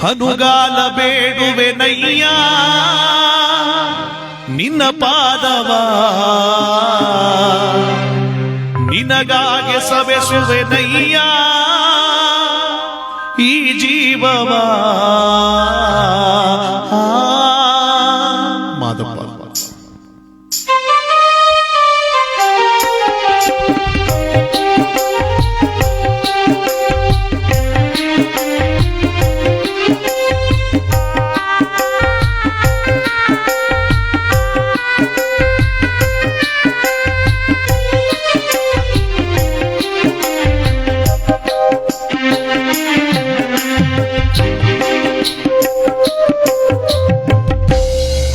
ಅನುಗಾಲ ಬೇಡುವೆ ನಯ್ಯ ನಿನ್ನ ಪಾದವ, ನಿನಗಾಗೆ ಸವೆಸುವೆ ನಯ್ಯ ಈ ಜೀವವ. ಮಾದಪ್ಪ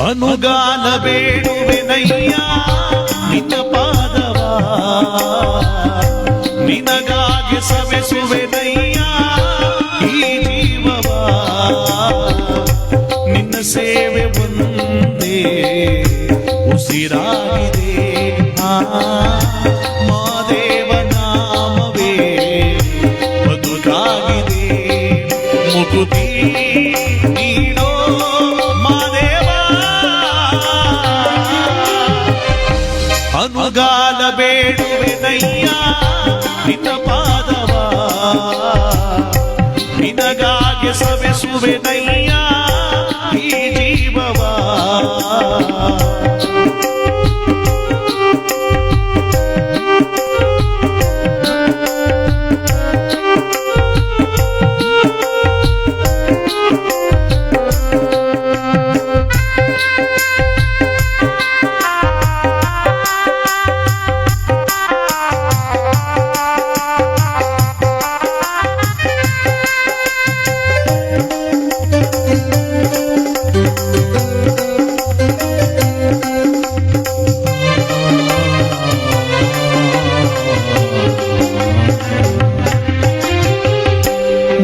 ಅನುಗಾಲ ಬೇಡುವೆ ನಯ್ಯ ನಿನ್ನ ಪಾದವ, ನಿನಗಾಗಿ ಸವೆಸುವೆ ನಯ್ಯ ಈ ಜೀವವ. ನಿನ್ನ ಸೇವೆ ಒಂದೇ ಉಸಿರಾಗಿದೆ, ಮಾದೇವ ನಾಮವೇ ಬದುಕಾಗಿದೆ. ಮುಕುತಿ ನೀಡೋ ಮಾದೇವ, ಅನುಗಾಲ ಬೇಡುವೆ ನಯ್ಯ ನಿನ್ನ ಪಾದವ, ನಿನಗಾಗಿ ಸವೆಸುವೆ ನಯ್ಯ ಈ ಜೀವವ.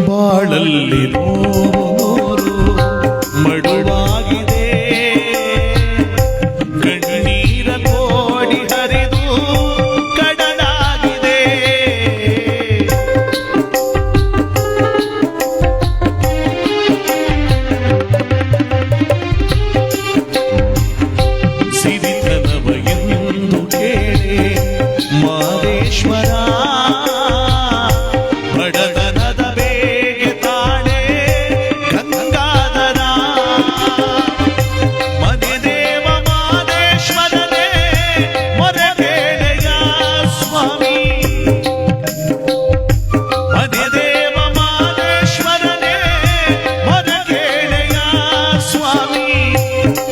ಬಾಳಲ್ಲಿ ನೂರು ಮಡುವಾಗಿದೆ, ಕಣ್ಣೀರ ಕೋಡಿ ಹರಿದು ಕಡಲಾಗಿದೆ. ಸಿರಿತನವ ಎಂದು ಕೇಳೆ ಮಾದೇಶ್ವರ, ಬಡತನದ ಬೇಗೆ ತಾಳೆ ಗಂಗಾಧರ. ಮನೆದೇವ ಮಾದೇಶ್ವರನೇ ಮೊರೆ ಬೇಡೆಯ ಸ್ವಾಮಿ, ಮನೆದೇವ ಮಾದೇಶ್ವರನೇ ಮೊರೆ ಬೇಡೆಯ ಸ್ವಾಮಿ.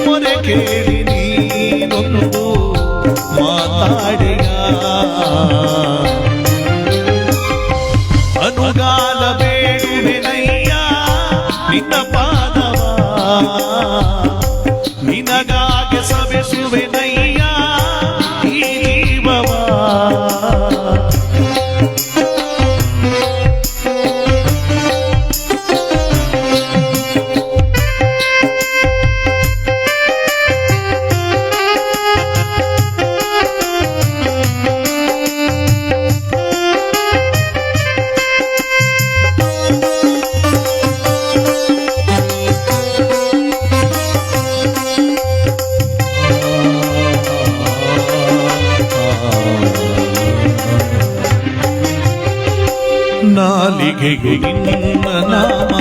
ಮೊರೆ ಕೇಳಿ ನೀನೊಂದು ಮಾತಾಡೆಯ, ಅನುಗಾಲ ಬೇಡುವೆ ನಯ್ಯ ನಿನ್ನ ಪಾದವ, ನಿನಗಾಗಿ ಸವೆಸುವೆ ನಯ್ಯ ಈ ಜೀವವ. ನಾಲಿಗೆಗೆ ನಿನ್ನ ನಾಮ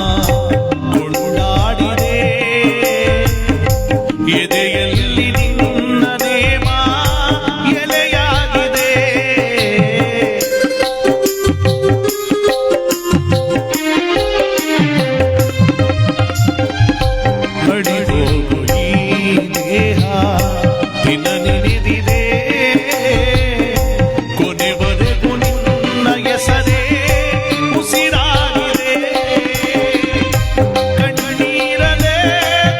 ಕೊಂಡಾಡಿದೆ, ಎದೆಯಲ್ಲಿ ನಿನ್ನ ನೇಮ ಎಲೆಯಾಗಿದೆ. ಬಡಿಹೋಗು ಈ ದೇಹ ದಿನ ನೆನೆದಿದೆ, ಕೊನೆವರೆಗೂ ನಿನ್ನ ಹೆಸರೇ ಉಸಿರಾಗಿದೆ. ಕಣ್ಣೀರಲೇ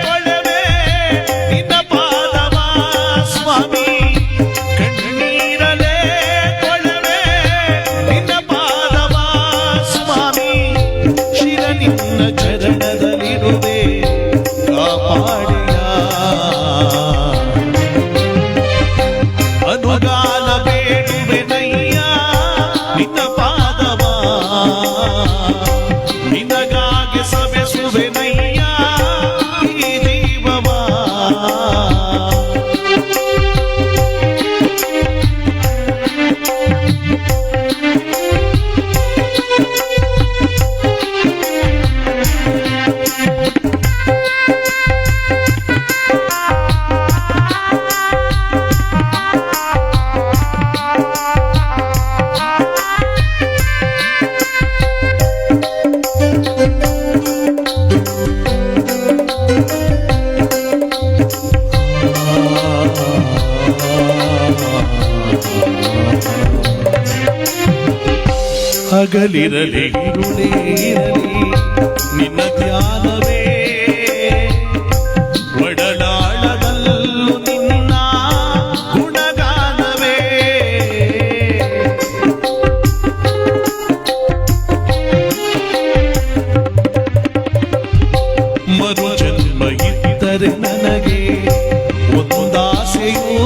ಕೊಳವೆ ನಿನ್ನ ಪಾದವ ಸ್ವಾಮಿ, ಕಣ್ಣೀರಲೇ ಕೊಳವೆ ನಿನ್ನ ಪಾದವ ಸ್ವಾಮಿ. ಶಿರ ನಿನ್ನ ಚರಣದಲ್ಲಿರುವೆ ಕಾಪಾಡೆಯ, ಅನುಗಾಲ ಬೇಡುವೆ ನಯ್ಯ ನಿನ್ನ ಪಾದವ, ನಿನಗಾಗಿ ಸವೆಸುವೆ ನಯ್ಯ ಹಗಲಿರಲಿ ಇರುಳೇ ಇರಲಿ ನಿನ್ನ ಧ್ಯಾನವೇ ಒಡಲಾಳದಲ್ಲೂ ನಿನ್ನ ಗುಣಗಾನವೇ ಮರು ಜನ್ಮ ಇದ್ದರೆ ನನಗೆ ಒಂದಾಸೆಯೂ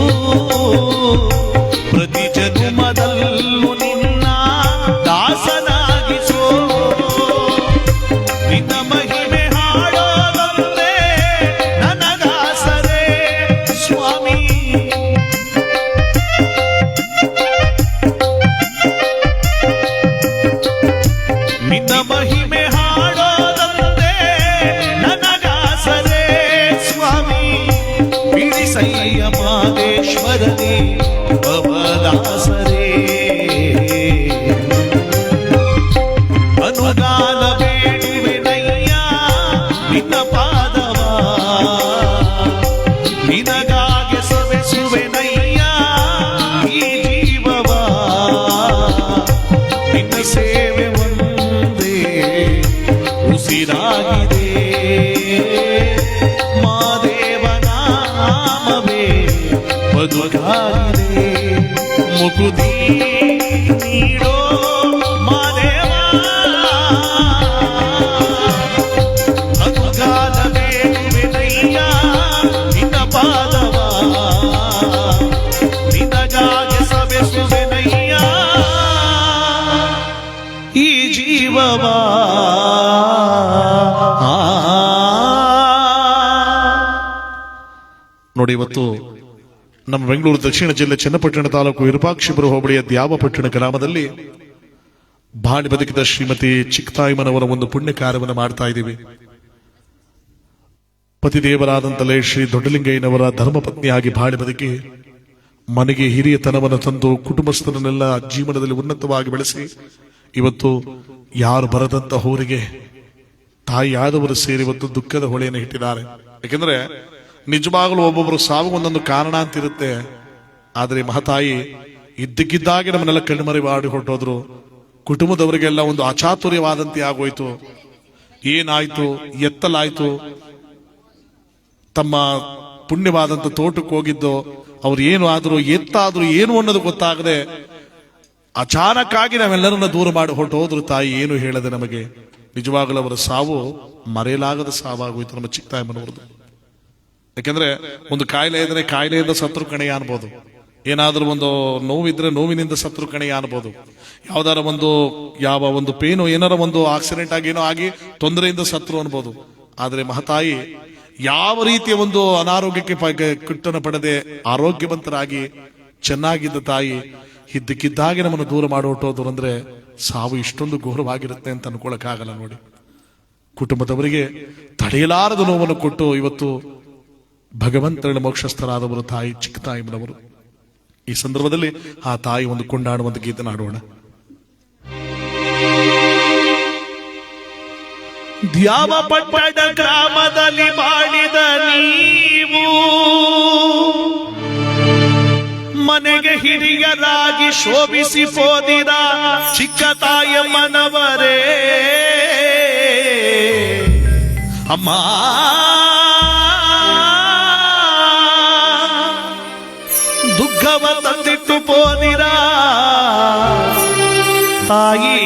ಪ್ರತಿ ಜನ್ಮದಲ್ಲೂ ನಿನ್ನ ದಾಸನಾಗಿಸೋ ನಿನ್ನ ಮಹಿಮೆ ಹಾಡೋದೊಂದೇ ನನಗಾಸರೆ ಸ್ವಾಮಿ ನಿನ್ನ ಮಹಿಮೆ ಹಾಡೋದೊಂದೇ ನನಗಾಸರೆ ಸ್ವಾಮಿ ಬಿಡಿಸಯ್ಯ ಮಾದೇಶ್ವರನೇ ಭವದಾಸರೇ ಅನುಗಾಲ ಬೇಡುವೆನಯ್ಯ ನಿನ್ನ ಪಾದವ ನಿನಗಾಗಿ ಸವೆಸುವೆನಯ್ಯ ಈ ಜೀವವ ನಿನ್ನ ಸೇವೆ ಒಂದೇ ಉಸಿರಾಗಿದೆ ಮಾದೇವನಾಮವೇ ಬದುಕಾಗಿದೆ ಮುಕುತಿ ನೀಡೋ ಮಾದೇವ ಅನುಗಾಲ ಬೇಡುವೆನಯ್ಯ ನಿನ್ನ ಪಾದವ ನಿನಗಾಗಿ ಸವೆಸುವೆನಯ್ಯ ಈ ಜೀವವ ನೋಡಿ, ಇವತ್ತು ನಮ್ಮ ಬೆಂಗಳೂರು ದಕ್ಷಿಣ ಜಿಲ್ಲೆ ಚನ್ನಪಟ್ಟಣ ತಾಲೂಕು ವಿರೂಪಾಕ್ಷಿಪುರ ಹೋಬಳಿಯ ದ್ಯಾವಪಟ್ಟಣ ಗ್ರಾಮದಲ್ಲಿ ಬಾಳಿ ಬದುಕಿದ ಶ್ರೀಮತಿ ಚಿಕ್ಕತಾಯಿಮ್ಮನವರ ಒಂದು ಪುಣ್ಯ ಕಾರ್ಯವನ್ನು ಮಾಡ್ತಾ ಇದ್ದೀವಿ. ಪತಿದೇವರಾದಂತಲೇ ಶ್ರೀ ದೊಡ್ಡಲಿಂಗಯ್ಯನವರ ಧರ್ಮಪತ್ನಿಯಾಗಿ ಬಾಳಿ ಬದುಕಿ ಮನೆಗೆ ಹಿರಿಯತನವನ್ನು ತಂದು ಕುಟುಂಬಸ್ಥರನ್ನೆಲ್ಲ ಜೀವನದಲ್ಲಿ ಉನ್ನತವಾಗಿ ಬೆಳೆಸಿ ಇವತ್ತು ಯಾರು ಬರದಂತ ಹೋರಿಗೆ ತಾಯಿಯಾದವರು ಸೇರಿ ಇವತ್ತು ದುಃಖದ ಹೊಳೆಯನ್ನು ಇಟ್ಟಿದ್ದಾರೆ. ಯಾಕೆಂದ್ರೆ ನಿಜವಾಗಲೂ ಒಬ್ಬೊಬ್ಬರು ಸಾವು ಒಂದೊಂದು ಕಾರಣ ಅಂತಿರುತ್ತೆ. ಆದ್ರೆ ಮಹತಾಯಿ ಇದ್ದಕ್ಕಿದ್ದಾಗೆ ನಮ್ಮನ್ನೆಲ್ಲ ಕಣ್ಮರೆ ಮಾಡಿ ಹೊರಟೋದ್ರು. ಕುಟುಂಬದವರಿಗೆಲ್ಲ ಒಂದು ಅಚಾತುರ್ಯವಾದಂತೆ ಆಗೋಯ್ತು. ಏನಾಯ್ತು, ಎತ್ತಲಾಯ್ತು, ತಮ್ಮ ಪುಣ್ಯವಾದಂತ ತೋಟಕ್ಕೆ ಹೋಗಿದ್ದು ಅವ್ರು ಏನು ಆದ್ರು ಎತ್ತಾದ್ರು ಏನು ಅನ್ನೋದು ಗೊತ್ತಾಗದೆ ಅಚಾನಕ್ಕಾಗಿ ನಾವೆಲ್ಲರನ್ನ ದೂರ ಮಾಡಿ ಹೊರಟೋದ್ರು. ತಾಯಿ ಏನು ಹೇಳದೆ ನಮಗೆ. ನಿಜವಾಗಲೂ ಅವರ ಸಾವು ಮರೆಯಲಾಗದ ಸಾವಾಗೋಯ್ತು ನಮ್ಮ ಚಿಕ್ಕತಾಯಮ್ಮನವ್ರದ್ದು. ಯಾಕೆಂದ್ರೆ ಒಂದು ಕಾಯಿಲೆ ಇದ್ರೆ ಕಾಯಿಲೆಯಿಂದ ಸತ್ರು ಕಣೆಯ ಅನ್ಬೋದು, ಏನಾದ್ರೂ ಒಂದು ನೋವಿದ್ರೆ ನೋವಿನಿಂದ ಸತ್ರು ಕಣೆಯ ಅನ್ಬೋದು, ಯಾವ್ದಾರ ಯಾವ ಒಂದು ಪೇನು ಏನಾರ ಒಂದು ಆಕ್ಸಿಡೆಂಟ್ ಆಗಿ ಏನೋ ಆಗಿ ತೊಂದರೆಯಿಂದ ಸತ್ರು ಅನ್ಬೋದು. ಆದ್ರೆ ಮಹತಾಯಿ ಯಾವ ರೀತಿಯ ಒಂದು ಅನಾರೋಗ್ಯಕ್ಕೆ ಕಿಟ್ಟನ್ನು ಪಡೆದೆ ಆರೋಗ್ಯವಂತರಾಗಿ ಚೆನ್ನಾಗಿದ್ದ ತಾಯಿ ಇದ್ದಕ್ಕಿದ್ದಾಗೆ ನಮ್ಮನ್ನು ದೂರ ಮಾಡಿ ಹೊರಟೋದ್ರು ಅಂದ್ರೆ ಸಾವು ಇಷ್ಟೊಂದು ಘೋರವಾಗಿರುತ್ತೆ ಅಂತ ಅನ್ಕೊಳಕ್ಕಾಗಲ್ಲ. ನೋಡಿ, ಕುಟುಂಬದವರಿಗೆ ತಡೆಯಲಾರದ ನೋವನ್ನು ಕೊಟ್ಟು ಇವತ್ತು ಭಗವಂತನ ಮೋಕ್ಷಸ್ಥರಾದವರು ತಾಯಿ ಚಿಕ್ಕತಾಯಿಮ್ಮನವರು. ಈ ಸಂದರ್ಭದಲ್ಲಿ ಆ ತಾಯಿ ಒಂದು ಕೊಂಡಾಡುವಂತ ಗೀತೆ ನಾಡೋಣ. ದ್ಯಾವಪಟ್ಟಣ ಗ್ರಾಮದಲ್ಲಿ ಮಾಡಿದ ನೀವು ಮನೆಗೆ ಹಿರಿಯರಾಗಿ ಶೋಭಿಸಿ ಹೋದಿರ ಚಿಕ್ಕತಾಯಮ್ಮನವರೇ ಅಮ್ಮ. ದುಃಖವ ತಂದಿಟ್ಟು ಪೋದಿರ ತಾಯಿ.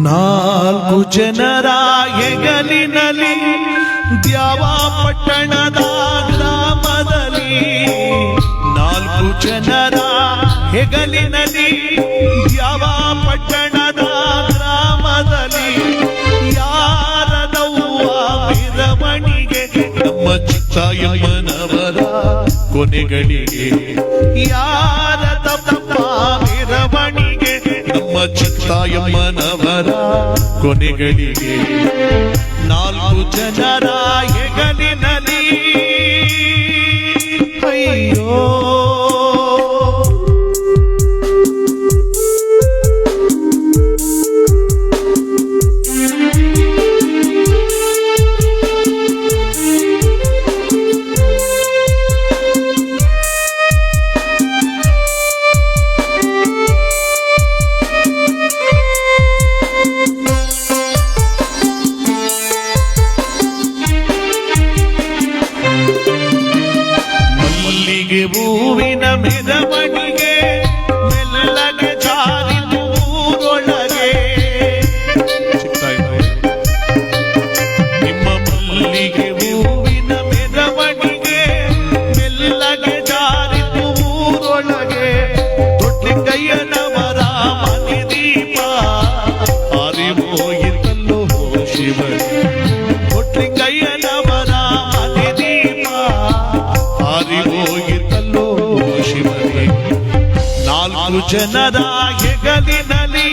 ನಾಲ್ಕು ಜನರ ಹೆಗಲಿನಲ್ಲಿ ದ್ಯಾವಪಟ್ಟಣದ ಗ್ರಾಮದಲ್ಲಿ, ನಾಲ್ಕು ಜನರ ಹೆಗಲಿನಲ್ಲಿ ದ್ಯಾವಪಟ್ಟಣದ ಗ್ರಾಮದಲ್ಲಿ ಯಾರದವ್ವ ಮೆರವಣಿಗೆ ನಮ್ಮ ಚಿಕ್ಕತಾಯಮ್ಮನವರ ಕೊನೆಗಳಿಗೆ ಯಾರದಪ್ಪ ಮೆರವಣಿಗೆ ನಮ್ಮ ಚಿಕ್ತಾಯಮ್ಮನವರ ಕೊನೆಗಳಿಗೆ 4 ಜನರ ಹೆಗಲಿನಲ್ಲಿ ಅಯ್ಯೋ ಹೂವಿನ ಮೆರವಣಿಗೆ ಮೆಲ್ಲಗೆ ಜಾರಿತು ಊರೊಳಗೆ ನಿಮ್ಮ ಮಲ್ಲಿಗೆ ಹೂವಿನ ಮೆರವಣಿಗೆ ಮೆಲ್ಲಗೆ ಜಾರಿತು ಊರೊಳಗೆ ದೊಡ್ಡಲಿಂಗಯ್ಯನವರ ಮನೆ ದೀಪ ಹಾರಿಹೋಯಿತಲ್ಲೋ ಶಿವನೇ ದೊಡ್ಡಲಿಂಗಯ್ಯನವರ ಮನೆ ದೀಪ ಹಾರಿಹೋಯಿತಲ್ಲೋ ಶಿವನೇ 4 ಜನರ ಹೆಗಲಿನಲ್ಲಿ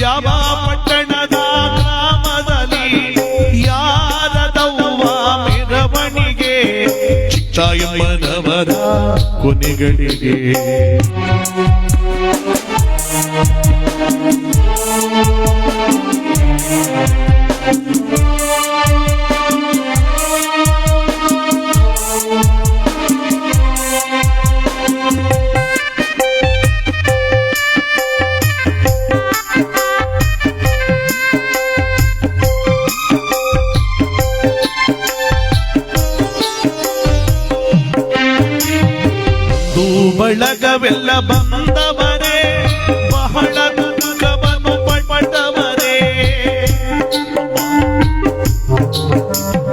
ಯಾವ ಪಟ್ಟಣದ ಗ್ರಾಮದಲ್ಲಿ ಯಾರದವ್ವ ಮೆರವಣಿಗೆ ಚಿಕ್ತಾಯಮ್ಮನವರ ಕೊನೆಗಳಿಗೆ ಬಳಗವೆಲ್ಲ ಬಂದವರೇ ಬಹಳ ದುಃಖವನ್ನು ಪಟ್ಟವರೇ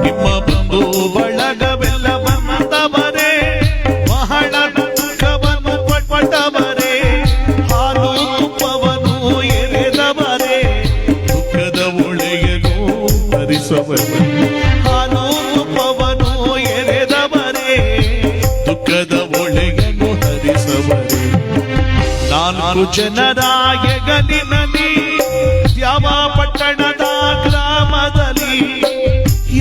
ನಿಮ್ಮ ಬಂಧು ಬಳಗವೆಲ್ಲ ಬಂದವರೇ ಬಹಳ ದುಃಖವನ್ನು ಪಟ್ಟವರೇ ಹಾಲು ತುಪ್ಪವನ್ನು ಎರೆದವರೇ ದುಃಖದ ಒಳೆಯನು ಹರಿಸವರೇ ಹಾಲು ತುಪ್ಪವನ್ನು ಎರೆದವರೇ ದುಃಖದ ಒಳೆಯ 4 ಜನರ ಹೆಗಲಿನಲ್ಲಿ ಯಾವ ಪಟ್ಟಣದ ಗ್ರಾಮದಲ್ಲಿ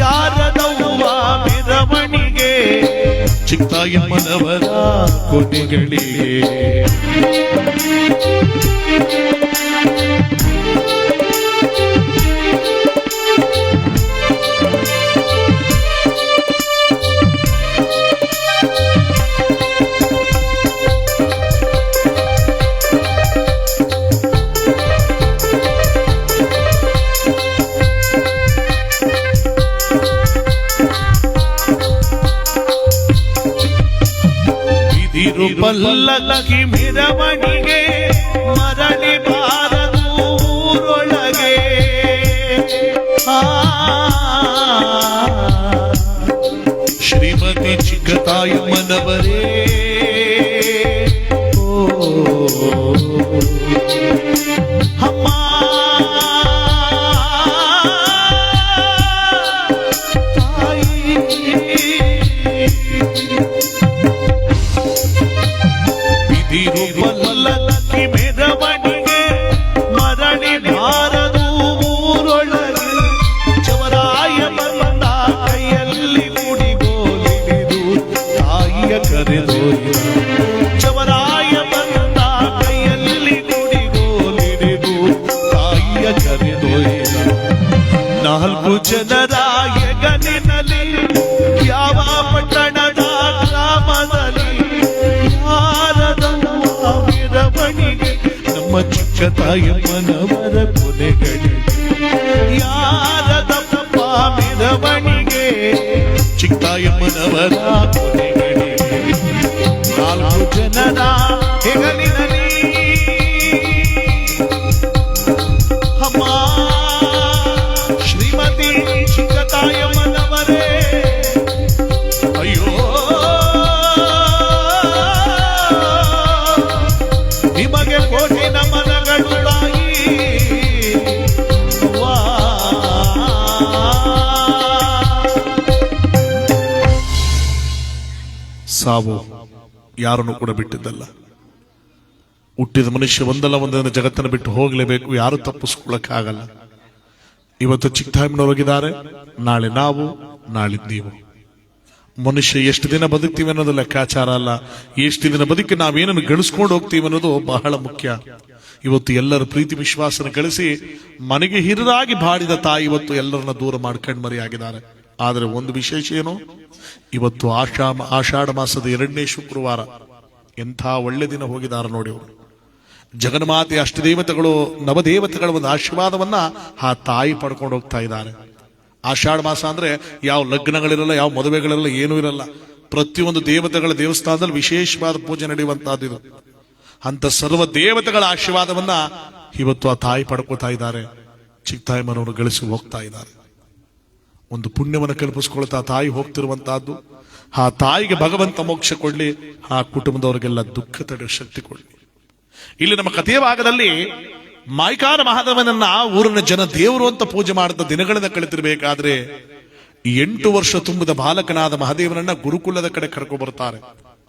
ಯಾರದವ್ವ ಮೆರವಣಿಗೆ ಚಿಕ್ತಾಯಮ್ಮನವರ ಕೊನೆಗಳಿಗೆ ಪಲ್ಲಕ್ಕಿ ಮೆರವಣಿಗೆ ಮರಳಿ ಬಾರದು ಊರೊಳಗೆ ಶ್ರೀಮತಿ ಚಿಕ್ಕತಾಯಮ್ಮನವರೇ ಅಮ್ಮ ಪಲ್ಲಕ್ಕಿ ಮೆರವಣಿಗೆ ಮರಳಿ ಬಾರದು ಊರೊಳಗೆ ಚವರಾಯ ಬಂದ ಕೈಯಲ್ಲಿ ಮುಡಿಗೋಲಿಡಿದು ತಾಯಿಯ ಕರೆದೊಯ್ದ ಚವರಾಯ ಬಂದ ಕೈಯಲ್ಲಿ ಮುಡಿಗೋಲಿಡಿದು ತಾಯಿಯ ಕರೆದೊಯ್ದ 4 ಜನರ ಹೆಗಲಿನಲ್ಲಿ ಯಾವ ಪಟ್ಟಣದ ಗ್ರಾಮದಲ್ಲಿ ಮೆರವಣಿಗೆ ನಮ್ಮ ಚಿಕ್ಕತಾಯಮ್ಮನವರ ಕೊನೆಗಳಿಗೆ ಯಾರದಪ್ಪ ಮೆರವಣಿಗೆ ಚಿಕ್ತಾಯಮ್ಮನವರ ಕೊನೆಗಳಿಗೆ 4 ಜನರ ಹೆಗಲಿನಲ್ಲಿ ಅಮ್ಮ ಶ್ರೀಮತಿ ಚಿಕ್ಕತಾಯಮ್ಮನವರೇ ಅಯ್ಯೋ ನಿಮಗೆ ಕೋಟಿ ನಮನಗಳು ತಾಯಿ ಸಾವು ಯಾರನ್ನು ಕೂಡ ಬಿಟ್ಟಿದ್ದಲ್ಲ. ಹುಟ್ಟಿದ ಮನುಷ್ಯ ಒಂದಲ್ಲ ಒಂದನ್ನು ಜಗತ್ತನ್ನು ಬಿಟ್ಟು ಹೋಗಲೇಬೇಕು, ಯಾರು ತಪ್ಪಿಸ್ಕೊಳ್ಳಕ್ಕಾಗಲ್ಲ. ಇವತ್ತು ಚಿಕ್ಕತಾಯಿನವರಿಗಿದ್ದಾರೆ, ನಾಳೆ ನಾವು, ನಾಳೆ ನೀವು. ಮನುಷ್ಯ ಎಷ್ಟು ದಿನ ಬದುಕ್ತೀವಿ ಅನ್ನೋದು ಲೆಕ್ಕಾಚಾರ ಅಲ್ಲ, ಎಷ್ಟು ದಿನ ಬದುಕಿ ನಾವೇನನ್ನು ಗಳಿಸ್ಕೊಂಡು ಹೋಗ್ತೀವಿ ಅನ್ನೋದು ಬಹಳ ಮುಖ್ಯ. ಇವತ್ತು ಎಲ್ಲರ ಪ್ರೀತಿ ವಿಶ್ವಾಸನ ಗಳಿಸಿ ಮನೆಗೆ ಹಿರಿದಾಗಿ ಬಾಡಿದ ತಾಯಿ ಇವತ್ತು ಎಲ್ಲರನ್ನ ದೂರ ಮಾಡ್ಕೊಂಡು ಮರೆಯಾಗಿದ್ದಾರೆ. ಆದರೆ ಒಂದು ವಿಶೇಷ ಏನು, ಇವತ್ತು ಆಷಾಢ ಮಾಸದ 2ನೇ ಶುಕ್ರವಾರ, ಎಂಥ ಒಳ್ಳೆ ದಿನ ಹೋಗಿದ್ದಾರೆ ನೋಡಿ ಅವರು. ಜಗನ್ಮಾತೆ ಅಷ್ಟದೇವತೆಗಳು ನವದೇವತೆಗಳ ಒಂದು ಆಶೀರ್ವಾದವನ್ನ ಆ ತಾಯಿ ಪಡ್ಕೊಂಡು ಹೋಗ್ತಾ ಇದ್ದಾರೆ. ಆಷಾಢ ಮಾಸ ಅಂದ್ರೆ ಯಾವ ಲಗ್ನಗಳಿರಲ್ಲ, ಯಾವ ಮದುವೆಗಳಿರಲ್ಲ, ಏನೂ ಇರಲ್ಲ. ಪ್ರತಿಯೊಂದು ದೇವತೆಗಳ ದೇವಸ್ಥಾನದಲ್ಲಿ ವಿಶೇಷವಾದ ಪೂಜೆ ನಡೆಯುವಂತಹದ್ದು ಇದು. ಅಂತ ಸರ್ವ ದೇವತೆಗಳ ಆಶೀರ್ವಾದವನ್ನ ಇವತ್ತು ಆ ತಾಯಿ ಪಡ್ಕೋತಾ ಇದ್ದಾರೆ. ಚಿಕ್ಕತಾಯಿಮನವರು ಗಳಿಸಿ ಹೋಗ್ತಾ ಇದ್ದಾರೆ. ಒಂದು ಪುಣ್ಯವನ್ನು ಕಲ್ಪಿಸ್ಕೊಳ್ತಾ ತಾಯಿ ಹೋಗ್ತಿರುವಂತಹದ್ದು. ಆ ತಾಯಿಗೆ ಭಗವಂತ ಮೋಕ್ಷ ಕೊಡ್ಲಿ, ಆ ಕುಟುಂಬದವರಿಗೆಲ್ಲ ದುಃಖ ತಡೆಯುವ ಶಕ್ತಿ ಕೊಡ್ಲಿ. ಇಲ್ಲಿ ನಮ್ಮ ಕಥೆಯ ಭಾಗದಲ್ಲಿ ಮಾಯ್ಕಾರ ಮಹಾದೇವನನ್ನ ಊರಿನ ಜನ ದೇವರು ಅಂತ ಪೂಜೆ ಮಾಡಿದ ದಿನಗಳಿಂದ ಕಳೆತಿರ್ಬೇಕಾದ್ರೆ 8 ವರ್ಷ ತುಂಬಿದ ಬಾಲಕನಾದ ಮಹಾದೇವನನ್ನ ಗುರುಕುಲದ ಕಡೆ ಕರ್ಕೊಂಡು ಬರ್ತಾರೆ.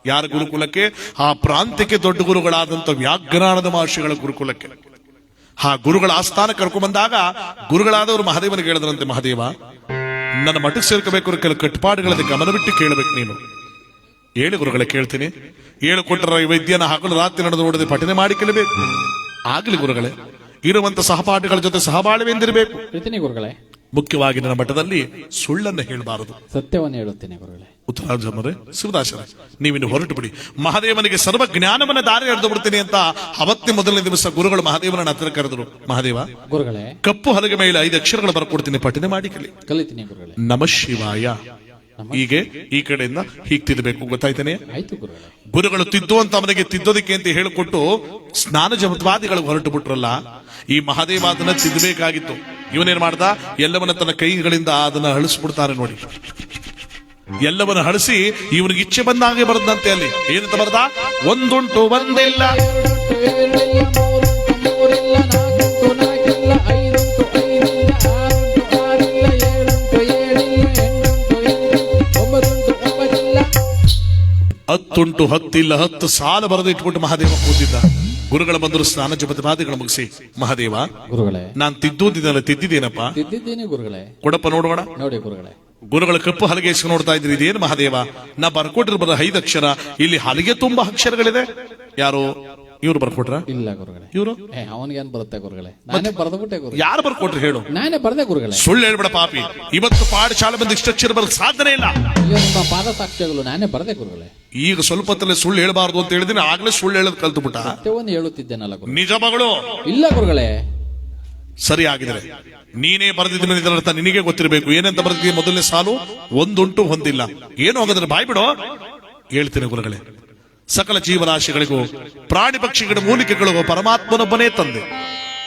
ಯಾರ ಗುರುಕುಲಕ್ಕೆ? ಆ ಪ್ರಾಂತ್ಯಕ್ಕೆ ದೊಡ್ಡ ಗುರುಗಳಾದಂತ ವ್ಯಾಘ್ರಾನದ ಮಹರ್ಷಿಗಳ ಗುರುಕುಲಕ್ಕೆ. ಆ ಗುರುಗಳ ಆಸ್ಥಾನ ಕರ್ಕೊಂಡ್ ಬಂದಾಗ ಗುರುಗಳಾದವರು ಮಹಾದೇವನಿಗೆ ಹೇಳಿದ್ರಂತೆ, ಮಹಾದೇವ, ನನ್ನ ಮಠಕ್ಕೆ ಸೇರ್ಕೋಬೇಕು, ಕೆಲವು ಕಟ್ಟುಪಾಡುಗಳಲ್ಲಿ ಗಮನ ಬಿಟ್ಟು ಕೇಳಬೇಕು ನೀನು. ಹೇಳಿ ಗುರುಗಳೇ, ಕೇಳ್ತೀನಿ. ಹೇಳಿಕೊಟ್ಟರ ವೈದ್ಯನ ಹಗಲು ರಾತ್ರಿ ನಡೆದು ನೋಡದೆ ಪಠನೆ ಮಾಡಿ ಕೇಳಬೇಕು. ಆಗ್ಲಿ ಗುರುಗಳೇ, ಇರುವಂತ ಸಹಪಾಠಿಗಳ ಜೊತೆ ಸಹಬಾಳ್ವೆಂದಿರಬೇಕು. ಗುರುಗಳೇ, ಮುಖ್ಯವಾಗಿ ನನ್ನ ಮಠದಲ್ಲಿ ಸುಳ್ಳನ್ನು ಹೇಳಬಾರದು, ಸತ್ಯವನ್ನು ಹೇಳುತ್ತೇನೆ ಗುರುಗಳೇ. ಉತ್ತರಾಜಮರೇ, ಶಿವದಾಸರೇ, ನೀವಿನ್ನು ಹೊರಟು ಬಿಡಿ. ಮಹಾದೇವನಿಗೆ ಸರ್ವ ಜ್ಞಾನವನ್ನ ದಾರಿ ಎಳೆದು ಬಿಡ್ತೀನಿ ಅಂತ ಅವತ್ತೇ ಮೊದಲನೇ ದಿವಸ ಗುರುಗಳು ಮಹಾದೇವನ ಹತ್ರ ಕರೆದರು. ಮಹಾದೇವ ಗುರುಗಳೇ, ಕಪ್ಪು ಹಲಗೆ ಮೇಲೆ 5 ಅಕ್ಷರಗಳು ಬರ್ಕೊಡ್ತೀನಿ, ಪಠನೆ ಮಾಡಿ ಕಲಿತೀನಿ ಗುರುಗಳೇ. ನಮಃ ಶಿವಾಯ. ಹೀಗೆ ಈ ಕಡೆಯಿಂದ ಹೀಗೆ ತಿದ್ದಬೇಕು, ಗೊತ್ತಾಯ್ತಾನೆ? ಆಯ್ತು ಗುರುಗಳೇ. ಗುರುಗಳು ತಿದ್ದುವಂತ ಅವನಿಗೆ ತಿದ್ದೋದಿಕ್ಕೆ ಅಂತ ಹೇಳಿಕೊಟ್ಟು ಸ್ನಾನ ಜಪತ್ವಾದಿಗಳು ಹೊರಟು ಬಿಟ್ರಲ್ಲ. ಈ ಮಹಾದೇವ ಅದನ್ನ ತಿದ್ದಬೇಕಾಗಿತ್ತು. ಇವನೇನ್ ಮಾಡ್ದ? ಎಲ್ಲವನ್ನ ತನ್ನ ಕೈಗಳಿಂದ ಅದನ್ನ ಹಳಿಸ್ಬಿಡ್ತಾರೆ ನೋಡಿ. ಎಲ್ಲವನ್ನ ಹಳಿಸಿ ಇವನಿಗೆ ಇಚ್ಛೆ ಬಂದಾಗೆ ಬರದಂತೆ. ಅಲ್ಲಿ ಏನಂತ ಬರದ? ಒಂದುಂಟು ಒಂದಿಲ್ಲ, ಹತ್ತುಂಟು ಹತ್ತಿಲ್ಲ, 10 ಸಾಲ ಬರೆದು ಇಟ್ಬಿಟ್ಟು ಮಹಾದೇವ ಕೂತಿದ್ದ. ಗುರುಗಳ ಬಂದರು ಸ್ನಾನ ಜಪತ್ವಾದಿಗಳು ಮುಗಿಸಿ, ಮಹಾದೇವ ಗುರುಗಳೇ, ನಾನ್ ತಿದ್ದೋದಿದ್ದಲ್ಲ, ತಿದ್ದಿದ್ದೇನಪ್ಪ? ತಿದ್ದಿದ್ದೀನಿ ಗುರುಗಳೇ. ಕೊಡಪ್ಪ ನೋಡೋಣ. ನೋಡಿ ಗುರುಗಳೇ. ಗುರುಗಳ ಕಪ್ಪು ಹಲಗೆ ನೋಡ್ತಾ ಇದ್ರಿ. ಇದೇನು ಮಹಾದೇವ? ನಾ ಬರ್ಕೊಟ್ಟಿರ್ಬಾರ 5 ಅಕ್ಷರ, ಇಲ್ಲಿ ಹಲಗೆ ತುಂಬಾ ಅಕ್ಷರಗಳಿದೆ. ಯಾರು ಇವ್ರು ಬರ್ಕೊಟ್ರ? ಇಲ್ಲ ಗುರುಗಳೇ. ಇವರು ಅವನಿಗೇನ್ ಬರುತ್ತೆ ಗುರುಗಳೇ? ನಾನೇ ಬರ್ದ್ಬಿಟ್ಟೆ ಗುರು. ಯಾರು ಬರ್ಕೊಟ್ರು ಹೇಳು? ನಾನೇ ಬರ್ದೆ ಗುರುಗಳೇ. ಸುಳ್ಳು ಹೇಳ್ಬೇಡ ಪಾಪಿ. ಇವತ್ತು ಪಾಠಶಾಲೆ ಬಂದು ಇಷ್ಟು ಅಕ್ಷರ ಬರಕ್ ಸಾಧನೆ ಇಲ್ಲ. ನಿಮ್ಮ ಪಾದ ಸಾಕ್ಷ್ಯಗಳು ನಾನೇ ಬರ್ದೆ ಗುರುಗಳೇ. ಈಗ ಸ್ವಲ್ಪ ಹೊತ್ತಲ್ಲೇ ಸುಳ್ಳು ಹೇಳಬಾರ್ದು ಅಂತ ಹೇಳಿದ್ರೆ ಆಗ್ಲೇ ಸುಳ್ಳು ಹೇಳೋದು ಕಲ್ತು ಬಿಟ್ಟ. ಸತ್ಯವನ್ನು ಹೇಳುತ್ತಿದ್ದೇನಲ್ಲ ಗುರು. ನಿಜ ಮಗಳು? ಇಲ್ಲ ಗುರುಗಳೇ. ಸರಿ ಆಗಿದ್ರೆ ನೀನೇ ಬರೆದಿದ್ದೀನಿ, ಇದರರ್ಥ ನಿನಗೆ ಗೊತ್ತಿರಬೇಕು. ಏನಂತ ಬರೆದಿದ್ದೀಯ? ಮೊದಲನೇ ಸಾಲು ಒಂದುಂಟು ಹೊಂದಿಲ್ಲ. ಏನು ಹೋಗೋದ್ರೆ ಬಾಯ್ ಬಿಡೋ. ಹೇಳ್ತೀನಿ ಗುರುಗಳೇ, ಸಕಲ ಜೀವರಾಶಿಗಳಿಗೂ ಪ್ರಾಣಿ ಪಕ್ಷಿಗಳ ಮೂಲಿಕೆಗಳಿಗೂ ಪರಮಾತ್ಮನೊಬ್ಬನೇ ತಂದೆ.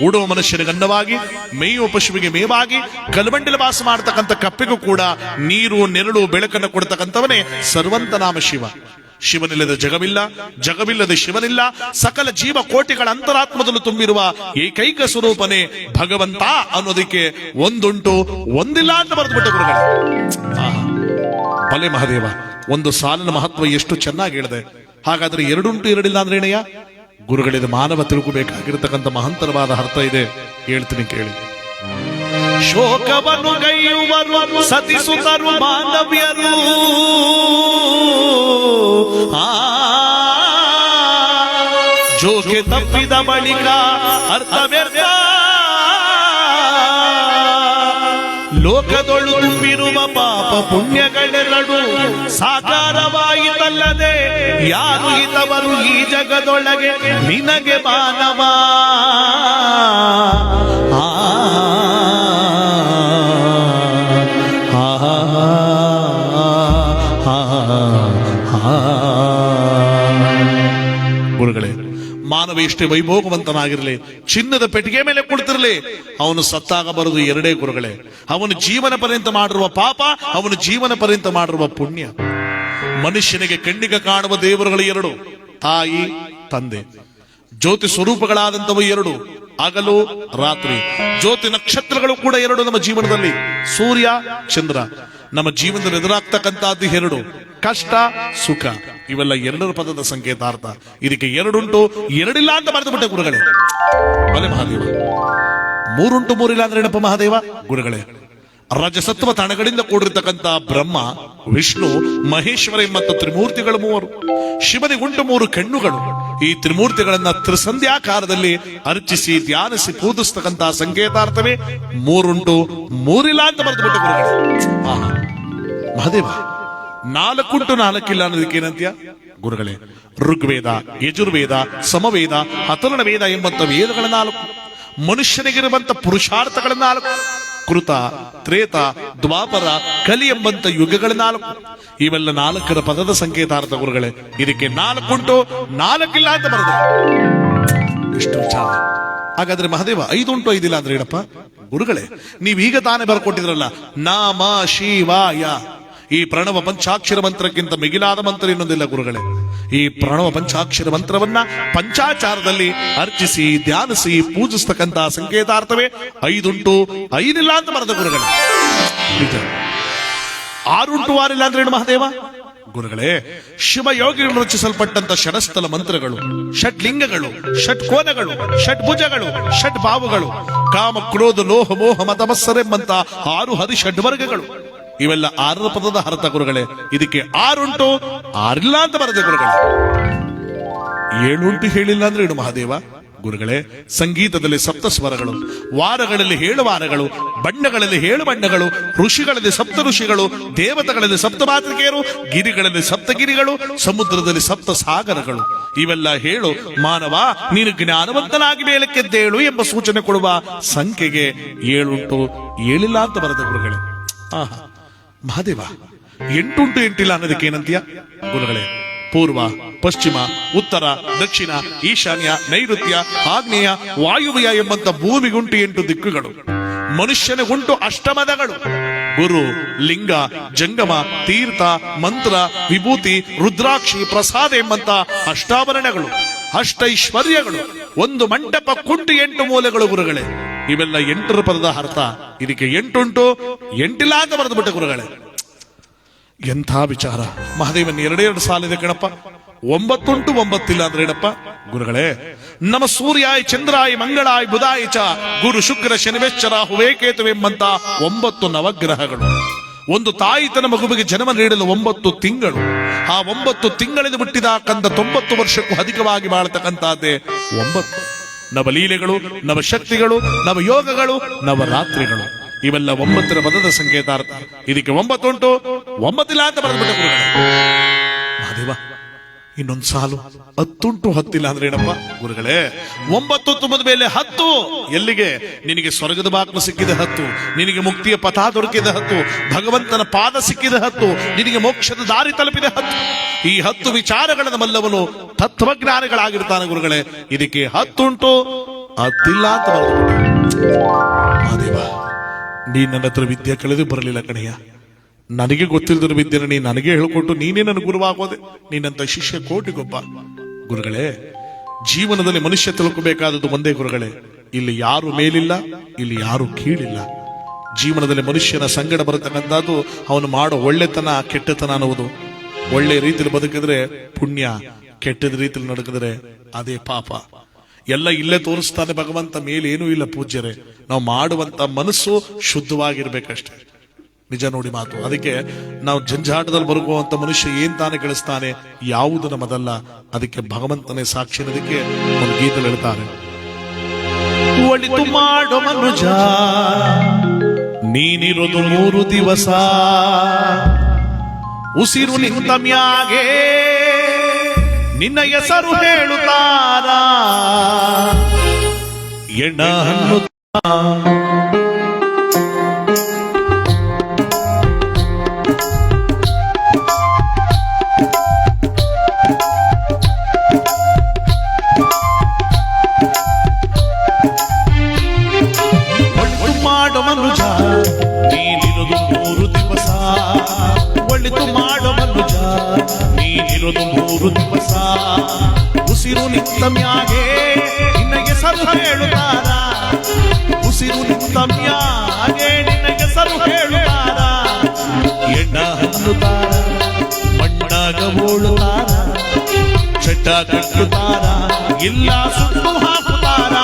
ಉಡುವ ಮನುಷ್ಯನಿಗೆ ಅನ್ನವಾಗಿ, ಮೇಯುವ ಪಶುವಿಗೆ ಮೇವಾಗಿ, ಕಲ್ಮಂಡಿಲ ವಾಸ ಮಾಡತಕ್ಕಂಥ ಕಪ್ಪಿಗೂ ಕೂಡ ನೀರು ನೆರಳು ಬೆಳಕನ್ನು ಕೊಡ್ತಕ್ಕಂಥವನೇ ಸರ್ವಂತ ನಾಮ ಶಿವ. ಶಿವನಿಲ್ಲದ ಜಗವಿಲ್ಲ, ಜಗವಿಲ್ಲದ ಶಿವನಿಲ್ಲ. ಸಕಲ ಜೀವ ಕೋಟಿಗಳ ಅಂತರಾತ್ಮದಲ್ಲೂ ತುಂಬಿರುವ ಏಕೈಕ ಸ್ವರೂಪನೇ ಭಗವಂತ ಅನ್ನೋದಕ್ಕೆ ಒಂದುಂಟು ಒಂದಿಲ್ಲ ಅಂತ ಬರೆದ್ಬಿಟ್ಟ ಗುರುಗಳು. ಭಲೆ ಮಹಾದೇವ, ಒಂದು ಸಾಲಿನ ಮಹತ್ವ ಎಷ್ಟು ಚೆನ್ನಾಗಿ ಹೇಳಿದೆ. ಹಾಗಾದ್ರೆ 2 ಉಂಟು 2 ಇಲ್ಲ ಅಂದ್ರೆ ಏನಯ್ಯ? ಗುರುಗಳಿದ ಮಾನವ ತಿಳ್ಕೋಬೇಕಾಗಿರತಕ್ಕಂಥ ಮಹಂತರವಾದ ಅರ್ಥ ಇದೆ. ಹೇಳ್ತೀನಿ ಕೇಳಿ. ಶೋಕವನ್ನು ಗೈಯುವರು ಸತಿಸುತ್ತರು ಮಾನವ್ಯರು, ಜೋಕೆ ತಪ್ಪಿದ ಬಳಿಕ ಅರ್ಥವ್ಯರ್ಥ. ಲೋಕದೊಳು ತುಂಬಿರುವ ಪಾಪ ಪುಣ್ಯಗಳೆರಡು ಸಾಕಾರವಾಯಿತಲ್ಲದೆ ಯಾರು ಇತವರು ಈ ಜಗದೊಳಗೆ ನಿನಗೆ ಮಾನವ. ಗುರುಗಳೇ, ಮಾನವ ಎಷ್ಟೇ ವೈಭೋಗವಂತನಾಗಿರಲಿ, ಚಿನ್ನದ ಪೆಟ್ಟಿಗೆ ಮೇಲೆ ಕುಳಿತಿರಲಿ, ಅವನು ಸತ್ತಾಗ ಬರುವುದು 2 ಗುರುಗಳೇ. ಅವನು ಜೀವನ ಪರ್ಯಂತ ಮಾಡಿರುವ ಪಾಪ, ಅವನು ಜೀವನ ಪರ್ಯಂತ ಮಾಡಿರುವ ಪುಣ್ಯ. ಮನುಷ್ಯನಿಗೆ ಕಣ್ಣಿಗೆ ಕಾಣುವ ದೇವರುಗಳು 2, ತಾಯಿ ತಂದೆ. ಜ್ಯೋತಿ ಸ್ವರೂಪಗಳಾದಂಥವು 2, ಹಗಲು ರಾತ್ರಿ. ಜ್ಯೋತಿ ನಕ್ಷತ್ರಗಳು ಕೂಡ 2 ನಮ್ಮ ಜೀವನದಲ್ಲಿ, ಸೂರ್ಯ ಚಂದ್ರ. ನಮ್ಮ ಜೀವನದಲ್ಲಿ ಎದುರಾಗ್ತಕ್ಕಂತಹದ್ದು ಎರಡು, ಕಷ್ಟ ಸುಖ. ಇವೆಲ್ಲ ಎರಡರ ಪದದ ಸಂಕೇತಾರ್ಥ. ಇದಕ್ಕೆ ಎರಡುಂಟು, ಎರಡಿಲ್ಲ ಅಂತ ಬರೆದು ಬಿಟ್ಟೆ ಗುರುಗಳೇ. ಬಲೆ ಮಹಾದೇವ. ಮೂರುಂಟು ಮೂರಿಲ್ಲ ಅಂದ್ರೆ ಏನಪ್ಪ ಮಹಾದೇವ? ಗುರುಗಳೇ, ರಜಸತ್ವ ತಣಗಳಿಂದ ಕೂಡಿರ್ತಕ್ಕಂಥ ಬ್ರಹ್ಮ, ವಿಷ್ಣು, ಮಹೇಶ್ವರ ಎಂಬಂತ ತ್ರಿಮೂರ್ತಿಗಳು ಮೂವರು. ಶಿವನಿಗುಂಟು ಮೂರು ಕಣ್ಣುಗಳು. ಈ ತ್ರಿಮೂರ್ತಿಗಳನ್ನ ತ್ರಿಸಂಧ್ಯಾಕಾರದಲ್ಲಿ ಅರ್ಚಿಸಿ ಧ್ಯಾನಿಸಿ ಪೂಜಿಸ್ತಕ್ಕಂತಹ ಸಂಕೇತಾರ್ಥವೇ ಮೂರುಂಟು ಮೂರಿಲ್ಲ ಅಂತ ಬರೆದು ಬಿಟ್ಟು ಗುರುಗಳೇ. ಮಹಾದೇವ, ನಾಲ್ಕುಂಟು ನಾಲ್ಕಿಲ್ಲ ಅನ್ನೋದಕ್ಕೆ ಏನಂತ್ಯ ಗುರುಗಳೇ? ಋಗ್ವೇದ, ಯಜುರ್ವೇದ, ಸಮವೇದ, ಅಥರ್ವಣ ವೇದ ಎಂಬಂತ ವೇದಗಳ ನಾಲ್ಕು, ಮನುಷ್ಯನಿಗಿರುವಂತ ಪುರುಷಾರ್ಥಗಳ ನಾಲ್ಕು, ಕೃತ, ತ್ರೇತ, ದ್ವಾಪರ, ಕಲಿ ಎಂಬಂತ ಯುಗಗಳ ನಾಲ್ಕು. ಇವೆಲ್ಲ ನಾಲ್ಕರ ಪದದ ಸಂಕೇತಾರ್ಥ ಗುರುಗಳೇ. ಇದಕ್ಕೆ ನಾಲ್ಕುಂಟು ನಾಲ್ಕಿಲ್ಲ ಅಂತ ಬರೆದೆ. ಇಷ್ಟು ವಿಚಾರ. ಹಾಗಾದ್ರೆ ಮಹಾದೇವ, ಐದುಂಟು ಐದಿಲ್ಲ ಅಂದ್ರೆ ಏನಪ್ಪ ಗುರುಗಳೇ? ನೀವೀಗ ತಾನೇ ಬರ್ಕೊಟ್ಟಿದ್ರಲ್ಲ, ನಾಮ ಶಿವಾಯ. ಈ ಪ್ರಣವ ಪಂಚಾಕ್ಷರ ಮಂತ್ರಕ್ಕಿಂತ ಮಿಗಿಲಾದ ಮಂತ್ರ ಇನ್ನೊಂದಿಲ್ಲ ಗುರುಗಳೇ. ಈ ಪ್ರಣವ ಪಂಚಾಕ್ಷರ ಮಂತ್ರವನ್ನ ಪಂಚಾಚಾರದಲ್ಲಿ ಅರ್ಚಿಸಿ ಧ್ಯಾನಿಸಿ ಪೂಜಿಸ್ತಕ್ಕಂತಹ ಸಂಕೇತಾರ್ಥವೇ ಐದುಂಟು ಐದಿಲ್ಲ ಅಂತ ಬರೆದ ಗುರುಗಳೇ. ಆರುಂಟು ಆರಿಲ್ಲ ಅಂದ್ರೆ ಏನು ಮಹಾದೇವ? ಗುರುಗಳೇ, ಶಿವಯೋಗಿಗಳು ರಚಿಸಲ್ಪಟ್ಟಂತ ಷಡಸ್ಥಲ ಮಂತ್ರಗಳು, ಷಡ್ಲಿಂಗಗಳು, ಷಟ್ಕೋನಗಳು, ಷಡ್ಭುಜಗಳು, ಷಡ್ಭಾವಗಳು, ಕಾಮ ಕ್ರೋಧ ಲೋಹ ಮೋಹ ಮತಮತ್ಸರೆಂಬಂತ 6 ಹರಿಷಡ್ವರ್ಗಗಳು. ಇವೆಲ್ಲ 6 ಪದದ ಅರ್ಥ ಗುರುಗಳೇ. ಇದಕ್ಕೆ ಆರುಂಟು ಆರಿಲ್ಲ ಅಂತ ಬರದೆ ಗುರುಗಳೇ. 7 ಉಂಟು ಹೇಳಿಲ್ಲ ಅಂದ್ರೆ ಏನು ಮಹಾದೇವ? ಗುರುಗಳೇ, ಸಂಗೀತದಲ್ಲಿ ಸಪ್ತ ಸ್ವರಗಳು, ವಾರಗಳಲ್ಲಿ 7 ವಾರಗಳು, ಬಣ್ಣಗಳಲ್ಲಿ 7 ಬಣ್ಣಗಳು, ಋಷಿಗಳಲ್ಲಿ 7 ಋಷಿಗಳು, ದೇವತೆಗಳಲ್ಲಿ 7 ಮಾತೃಕೆಯರು, ಗಿರಿಗಳಲ್ಲಿ 7 ಗಿರಿಗಳು, ಸಮುದ್ರದಲ್ಲಿ 7 ಸಾಗರಗಳು. ಇವೆಲ್ಲ ಹೇಳು ಮಾನವ, ನೀನು ಜ್ಞಾನವಂತನಾಗಿ ಮೇಲಕ್ಕೆದ್ದೇಳು ಎಂಬ ಸೂಚನೆ ಕೊಡುವ ಸಂಖ್ಯೆಗೆ 7 ಉಂಟು 7 ಇಲ್ಲ ಅಂತ ಬರೆದ ಗುರುಗಳೇ. ಮಹಾದೇವ, 8 ಉಂಟು 8 ಇಲ್ಲ ಅನ್ನೋದಕ್ಕೆ ಏನಂತೀಯ ಗುರುಗಳೇ? ಪೂರ್ವ, ಪಶ್ಚಿಮ, ಉತ್ತರ, ದಕ್ಷಿಣ, ಈಶಾನ್ಯ, ನೈಋತ್ಯ, ಆಗ್ನೇಯ, ವಾಯುವ್ಯ ಎಂಬಂತ ಭೂಮಿಗುಂಟು 8 ದಿಕ್ಕುಗಳು. ಮನುಷ್ಯನಿಗುಂಟು ಅಷ್ಟಮದಗಳು. ಗುರು, ಲಿಂಗ, ಜಂಗಮ, ತೀರ್ಥ, ಮಂತ್ರ, ವಿಭೂತಿ, ರುದ್ರಾಕ್ಷಿ, ಪ್ರಸಾದ ಎಂಬಂತ ಅಷ್ಟಾಭರಣಗಳು, ಅಷ್ಟೈಶ್ವರ್ಯಗಳು, ಒಂದು ಮಂಟಪ ಕುಂಟು 8 ಮೂಲೆಗಳು ಗುರುಗಳೇ. ಇವೆಲ್ಲ 8ರ ಪದದ ಅರ್ಥ. ಇದಕ್ಕೆ 8 ಉಂಟು 8 ಇಲ್ಲ ಅಂತ ಬರೆದು ಬಿಟ್ಟ ಗುರುಗಳೇ. ಎಂಥ ವಿಚಾರ ಮಹಾದೇವನ್! 2 ಸಾಲಿದೆ ಕಣಪ್ಪ. 9 ಉಂಟು 9 ಇಲ್ಲ ಅಂದ್ರೆ ಏನಪ್ಪ ಗುರುಗಳೇ? ನಮ ಸೂರ್ಯಾಯ ಚಂದ್ರಾಯ ಮಂಗಳಾಯ ಬುಧಾಯ ಚ ಗುರು ಶುಕ್ರ ಶನಿವೆಶ್ಚರ ಹುವೇಕೇತುವೆಂಬಂತ 9 ನವಗ್ರಹಗಳು. ಒಂದು ತಾಯಿ ತನ್ನ ಮಗುವಿಗೆ ಜನ್ಮ ನೀಡಲು 9 ತಿಂಗಳು. ಆ 9 ತಿಂಗಳಿಂದ ಹುಟ್ಟಿದ ಕಂದ 90 ವರ್ಷಕ್ಕೂ ಅಧಿಕವಾಗಿ ಬಾಳತಕ್ಕಂತಹದ್ದೇ 9 ನವಲೀಲೆಗಳು, ನವಶಕ್ತಿಗಳು, ನವಯೋಗಗಳು, ನವರಾತ್ರಿಗಳು. ಇವೆಲ್ಲ 9ರ ಪದದ ಸಂಕೇತಾರ್ಥ. ಇದಕ್ಕೆ 9 ಉಂಟು 9 ಇಲ್ಲ ಅಂತ ಬರೆದ್ಬಿಟ್ಟ ಗುರುಗಳೇ. ಮಹಾದೇವ, ಇನ್ನೊಂದು ಸಾಲು 10 ಉಂಟು 10 ಇಲ್ಲ ಅಂದ್ರೆ ಏನಪ್ಪ ಗುರುಗಳೇ? 9 ತುಂಬಿದ ಮೇಲೆ 10 ಎಲ್ಲಿಗೆ? ನಿನಗೆ ಸ್ವರ್ಗದ ಬಾಗ್ಲು ಸಿಕ್ಕಿದ 10, ನಿನಗೆ ಮುಕ್ತಿಯ ಪಥ ದೊರಕಿದ 10, ಭಗವಂತನ ಪಾದ ಸಿಕ್ಕಿದ 10, ನಿನಗೆ ಮೋಕ್ಷದ ದಾರಿ ತಲುಪಿದ 10. ಈ 10 ವಿಚಾರಗಳ ಮಲ್ಲವನು ತತ್ವಜ್ಞಾನಿಗಳಾಗಿರ್ತಾನೆ ಗುರುಗಳೇ. ಇದಕ್ಕೆ 10 ಉಂಟು 10 ಇಲ್ಲ ಅಂತ ಬರೆದ್ಬಿಟ್ಟೆ. ಮಹಾದೇವ, ನೀ ನನ್ನ ಹತ್ರ ವಿದ್ಯೆ ಕಳೆದು ಬರಲಿಲ್ಲ ಕಣಯ್ಯ. ನನಗೆ ಗೊತ್ತಿಲ್ಲದ ವಿದ್ಯೆನ ನೀ ನನಗೆ ಹೇಳ್ಕೊಟ್ಟು ನೀನೇ ನನ್ನ ಗುರುವಾಗೋದೆ. ನೀನಂತ ಶಿಷ್ಯ ಕೋಟಿಗೊಬ್ಬ. ಗುರುಗಳೇ, ಜೀವನದಲ್ಲಿ ಮನುಷ್ಯ ತಿಳ್ಕೋಬೇಕಾದದ್ದು ಒಂದೇ ಗುರುಗಳೇ, ಇಲ್ಲಿ ಯಾರು ಮೇಲಿಲ್ಲ, ಇಲ್ಲಿ ಯಾರು ಕೀಳಿಲ್ಲ. ಜೀವನದಲ್ಲಿ ಮನುಷ್ಯನ ಸಂಗಡ ಬರತಕ್ಕಂಥದ್ದು ಅವನು ಮಾಡೋ ಒಳ್ಳೆತನ ಕೆಟ್ಟತನ ಅನ್ನುವುದು. ಒಳ್ಳೆ ರೀತಿಯಲ್ಲಿ ಬದುಕಿದ್ರೆ ಪುಣ್ಯ, ಕೆಟ್ಟದ ರೀತಿಯಲ್ಲಿ ನಡೆಕಿದ್ರೆ ಅದೇ ಪಾಪ. ಎಲ್ಲ ಇಲ್ಲೇ ತೋರಿಸ್ತಾನೆ ಭಗವಂತ, ಮೇಲೇನೂ ಇಲ್ಲ ಪೂಜ್ಯರೇ. ನಾವು ಮಾಡುವಂತ ಮನಸ್ಸು ಶುದ್ಧವಾಗಿರ್ಬೇಕಷ್ಟೇ. ನಿಜ ನೋಡಿ ಮಾತು. ಅದಕ್ಕೆ ನಾವು ಜಂಜಾಟದಲ್ಲಿ ಬರುವಂತ ಮನುಷ್ಯ ಏನ್ ತಾನೇ ಗಳಿಸ್ತಾನೆ, ಯಾವುದು ನಮ್ಮದಲ್ಲ. ಅದಕ್ಕೆ ಭಗವಂತನೇ ಸಾಕ್ಷಿ ಅನ್ನೋದಕ್ಕೆ ಒಂದು ಗೀತಲ್ಲಿ ಹೇಳ್ತಾರೆ, ಒಳಿತು ಮಾಡೋ ಮನುಜ ನೀನಿರೋದು 3 ದಿವಸ, ಉಸಿರು ನಿಂತ ಮ್ಯಾಗೆ ನಿನ್ನ ಹೆಸರು ಹೇಳುತ್ತಾರ, ಎಣ್ಣ ಹಣ್ಣು ಮಾಡೋ ಮನುಜ ನೀನಿರೋದು 3 ದಿವಸ, ಒಳಿತು ಮಾಡೋ ಮನುಜ ನೀನಿರೋದು 3 ದಿವಸ, ಉಸಿರು ನಿಂತ ಮ್ಯಾಗೆ ನಿನ್ನ ಹೆಸರು ಹೇಳುತ್ತಾರ, ಉಸಿರು ನಿಂತ ಮ್ಯಾಗೆ ನಿನ್ನ ಹೆಸರು ಹೇಳುತ್ತಾರ, ಚಟ್ಟ ಕಟ್ಟುತ್ತಾರ ಇಲ್ಲ ಸುಟ್ಟು ಹಾಕುತ್ತಾರ.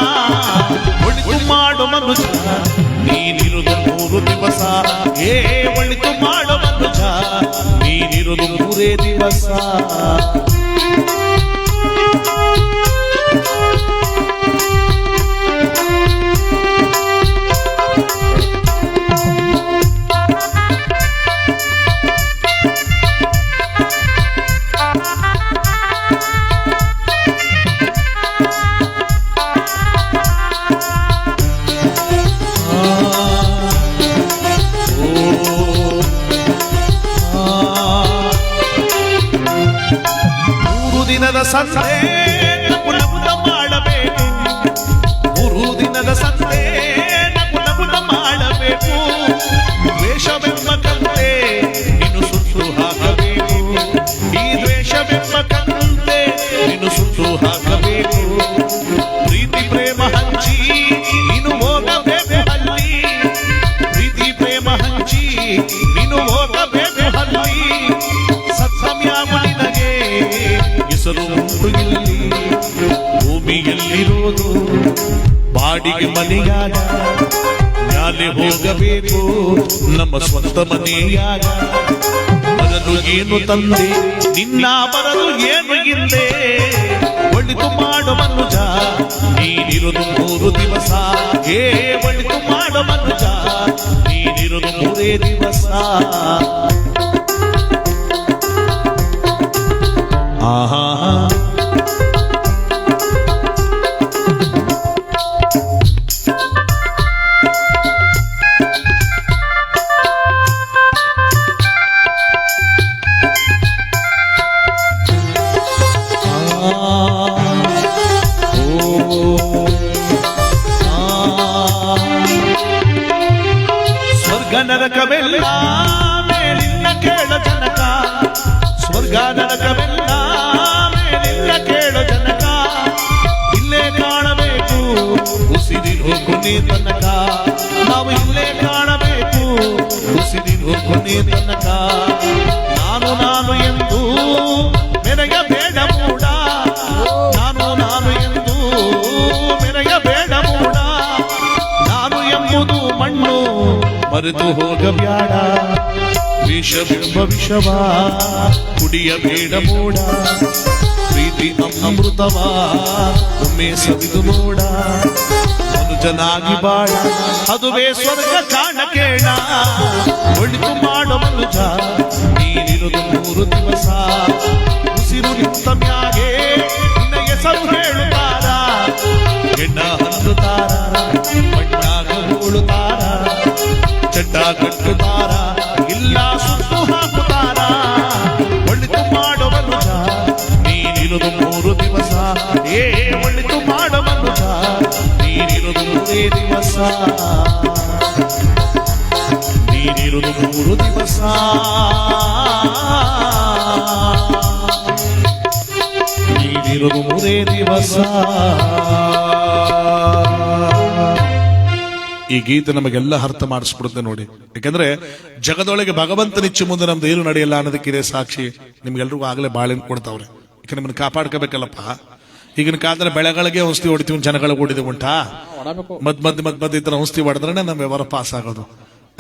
ಒಳಿತು ಮಾಡು ಮನುಜ ನೀನಿರುವುದು 3 ದಿವಸ, ಒಳಿತು ಮಾಡು ಮನುಜ ನೀನಿರುವುದು 3 ದಿವಸ. ಸಂತೆ ನಗುನಗುತ್ತ ಮಾಡಬೇಕು, 3 ದಿನದ ಸಂತೆ ನಗುನಗುತ್ತ ಮಾಡಬೇಕು. ದ್ವೇಷವೆಂಬ ಕಂತೆ ನೀನು ಸುಟ್ಟು ಹಾಕಬೇಕು, ಈ ದ್ವೇಷವೆಂಬ ಕಂತೆ ನೀನು ಸುಟ್ಟು ಹಾಕಬೇಕು. ಪ್ರೀತಿ ಪ್ರೇಮ ಹಂಚಿ ನೀನು ಹೋಗಬೇಕು ಅಲ್ಲಿ, ಪ್ರೀತಿ ಪ್ರೇಮ ಹಂಚಿ ನೀನು ಹೋಗಬೇಕು ಅಲ್ಲಿ. ಸತ್ಸಮ್ಯಾಮ ನಿನಗೆ ಹೆಸರು ಉಂಟು ಇಲ್ಲಿ, ಭೂಮಿಯಲ್ಲಿರೋದು ಬಾಡಿಗೆ ಮನೆಯಾಗ, ಮ್ಯಾಲೆ ಹೋಗಬೇಕು ನಮ್ಮ ಸ್ವಂತ ಮನೆಯಾಗ. ಬರಲು ಏನು ತಂದೆ ನಿನ್ನ ಬರಲು ಏನು ಇಲ್ಲೇ, ಒಳಿತು ಮಾಡು ಮನುಜ ನೀನಿರುವುದು 3 ದಿವಸ, ಒಳಿತು ಮಾಡು ಮನುಜ ನೀನಿರುವುದು 3 ದಿವಸ. ಆಹಾ ಸ್ವರ್ಗ ನರಕವೆಲ್ಲ ಮೇಲಿನ ಕೇಳ ಜನಕ, ಸ್ವರ್ಗ ನರಕವೆಲ್ಲ ಮೇಲಿನ ಕೇಳ ಜನಕ. ಇಲ್ಲೇ ಕಾಣಬೇಕು ಉಸಿರಿರೋ ಕೊನೆ ತನಕ, ನಾವು ಇಲ್ಲೇ ಕಾಣಬೇಕು ಉಸಿರಿರೋ ಕೊನೆ ತನಕ. ನಾನು ನಾನು ಎಂದು ಮೆರೆಯಬೇಡ ಮೂಡ, ನಾನು ನಾನು ಎಂದು ಮೆರೆಯಬೇಡ ಮೂಡ. ನಾನು ಎಂಬುದು ಮಣ್ಣು ಮರೆತು ಹೋಗಬ್ಯಾಡ, ವಿಷವೆಂಬ ವಿಷವ ಕುಡಿಯಬೇಡ ಮೂಡ. ಪ್ರೀತಿ ಅಮೃತವ ಒಮ್ಮೆ ಸವಿದು ನೋಡ, ಮನುಜನಾಗಿ ಬಾಳ ಅದುವೇ ಸ್ವರ್ಗ ಕಾಣ ಕೇಳ. ಒಳಿತು ಮಾಡು ಮನುಜ ನೀನಿರುವುದು 3 ದಿವಸ, ಉಸಿರು ನಿಂತ ಮ್ಯಾಗೆ ನಿನ್ನ ಹೆಸರು ಹೇಳುತ್ತಾರ. ಹೆಣ್ಣ ಹಲ್ಲುತ್ತಾರ ಮಣ್ಣಾಗ ಹೂಳುತ್ತಾರ, ಚಟ್ಟ ಕಟ್ಟುತ್ತಾರ ಇಲ್ಲ ಸುಟ್ಟು ಹಾಕುತ್ತಾರ. ಒಳಿತು ಮಾಡು ಮನುಜ ನೀನಿರುವುದು 3 ದಿವಸ, ಒಳಿತು ಮಾಡು ಮನುಜ ನೀನಿರುವುದು 3 ದಿವಸ, ನೀನಿರುವುದು 3 ದಿವಸ, ನೀನಿರುವುದು 3 ದಿವಸ. ಈ ಗೀತೆ ನಮಗೆಲ್ಲ ಅರ್ಥ ಮಾಡಿಸ್ಬಿಡುತ್ತೆ ನೋಡಿ. ಯಾಕಂದ್ರೆ ಜಗದೊಳಗೆ ಭಗವಂತನಿಚ್ಚು ಮುಂದೆ ನಮ್ದು ಏನು ನಡೆಯಲ್ಲ ಅನ್ನೋದಕ್ಕಿದೆ ಸಾಕ್ಷಿ. ನಿಮ್ಗೆಲ್ರಿಗೂ ಆಗಲೇ ಬಾಳೆನ್ ಕೊಡ್ತಾವ್ರೆ, ಯಾಕೆ ನಿಮ್ಮನ್ನ ಕಾಪಾಡ್ಕೋಬೇಕಲ್ಲಪ್ಪ. ಈಗಿನ ಕಾಲದಲ್ಲಿ ಬೆಳೆಗಳಿಗೆ ಔಷಧಿ ಹೊಡಿತೀವಿ, ಜನಗಳಿಗೆ ಹೊಡಿದೀವಿ ಉಂಟಾ? ಮದ್ ಈ ತರ ಔಷಧಿ ಹೊಡೆದ್ರೆ ನಮ್ಮ ವ್ಯವಹಾರ ಪಾಸ್ ಆಗೋದು.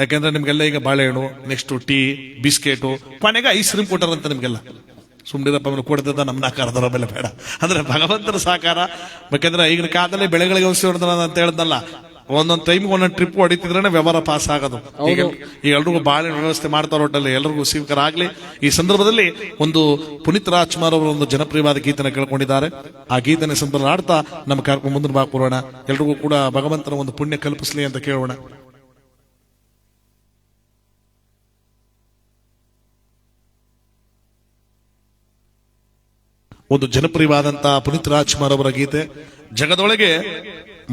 ಯಾಕೆಂದ್ರೆ ನಿಮ್ಗೆಲ್ಲ ಈಗ ಬಾಳೆಹಣ್ಣು, ನೆಕ್ಸ್ಟ್ ಟೀ, ಬಿಸ್ಕೆಟು, ಕೊನೆಗೆ ಐಸ್ ಕ್ರೀಮ್ ಕೊಟ್ಟಾರಂತ ನಿಮ್ಗೆಲ್ಲ. ಸುಮ್ಮನಿರಪ್ಪ ಕೊಡ್ತದ ನಮ್ಮ ನಾಕಾರದರ ಬೆಲೆ ಬೇಡ. ಅಂದ್ರೆ ಭಗವಂತನ ಸಾಕಾರ. ಯಾಕೆಂದ್ರೆ ಈಗಿನ ಕಾಲದಲ್ಲಿ ಬೆಳೆಗಳಿಗೆ ಔಷಧಿ ಹೊಡೆದ ಅಂತ ಹೇಳ್ದಲ್ಲ, ಒಂದೊಂದು ಟೈಮ್ಗೆ ಒಂದೊಂದು ಟ್ರಿಪ್ ಹೊಡಿತಿದ್ರೆ ವ್ಯವಹಾರ ಪಾಸ್ ಆಗೋದು. ಈಗ ಎಲ್ರಿಗೂ ಬಾಳೆಹಣ್ಣು ವ್ಯವಸ್ಥೆ ಮಾಡ್ತಾರ, ಒಟ್ಟಲ್ಲಿ ಎಲ್ರಿಗೂ ಸ್ವೀಕಾರಾಗ್ಲಿ. ಈ ಸಂದರ್ಭದಲ್ಲಿ ಒಂದು ಪುನೀತ್ ರಾಜ್ಕುಮಾರ್ ಅವರು ಒಂದು ಜನಪ್ರಿಯವಾದ ಗೀತನ ಕೇಳ್ಕೊಂಡಿದ್ದಾರೆ. ಆ ಗೀತನ ಸಂದರ್ಭ ಆಡ್ತಾ ನಮ್ಮ ಕಾರ್ಯಕ್ರಮ ಮುಂದಿನ ಭಾಗ ಕೊಡೋಣ. ಎಲ್ರಿಗೂ ಕೂಡ ಭಗವಂತನ ಒಂದು ಪುಣ್ಯ ಕಲ್ಪಿಸ್ಲಿ ಅಂತ ಕೇಳೋಣ. ಒಂದು ಜನಪ್ರಿಯವಾದಂತಹ ಪುನೀತ್ ರಾಜ್ಕುಮಾರ್ ಅವರ ಗೀತೆ. ಜಗದೊಳಗೆ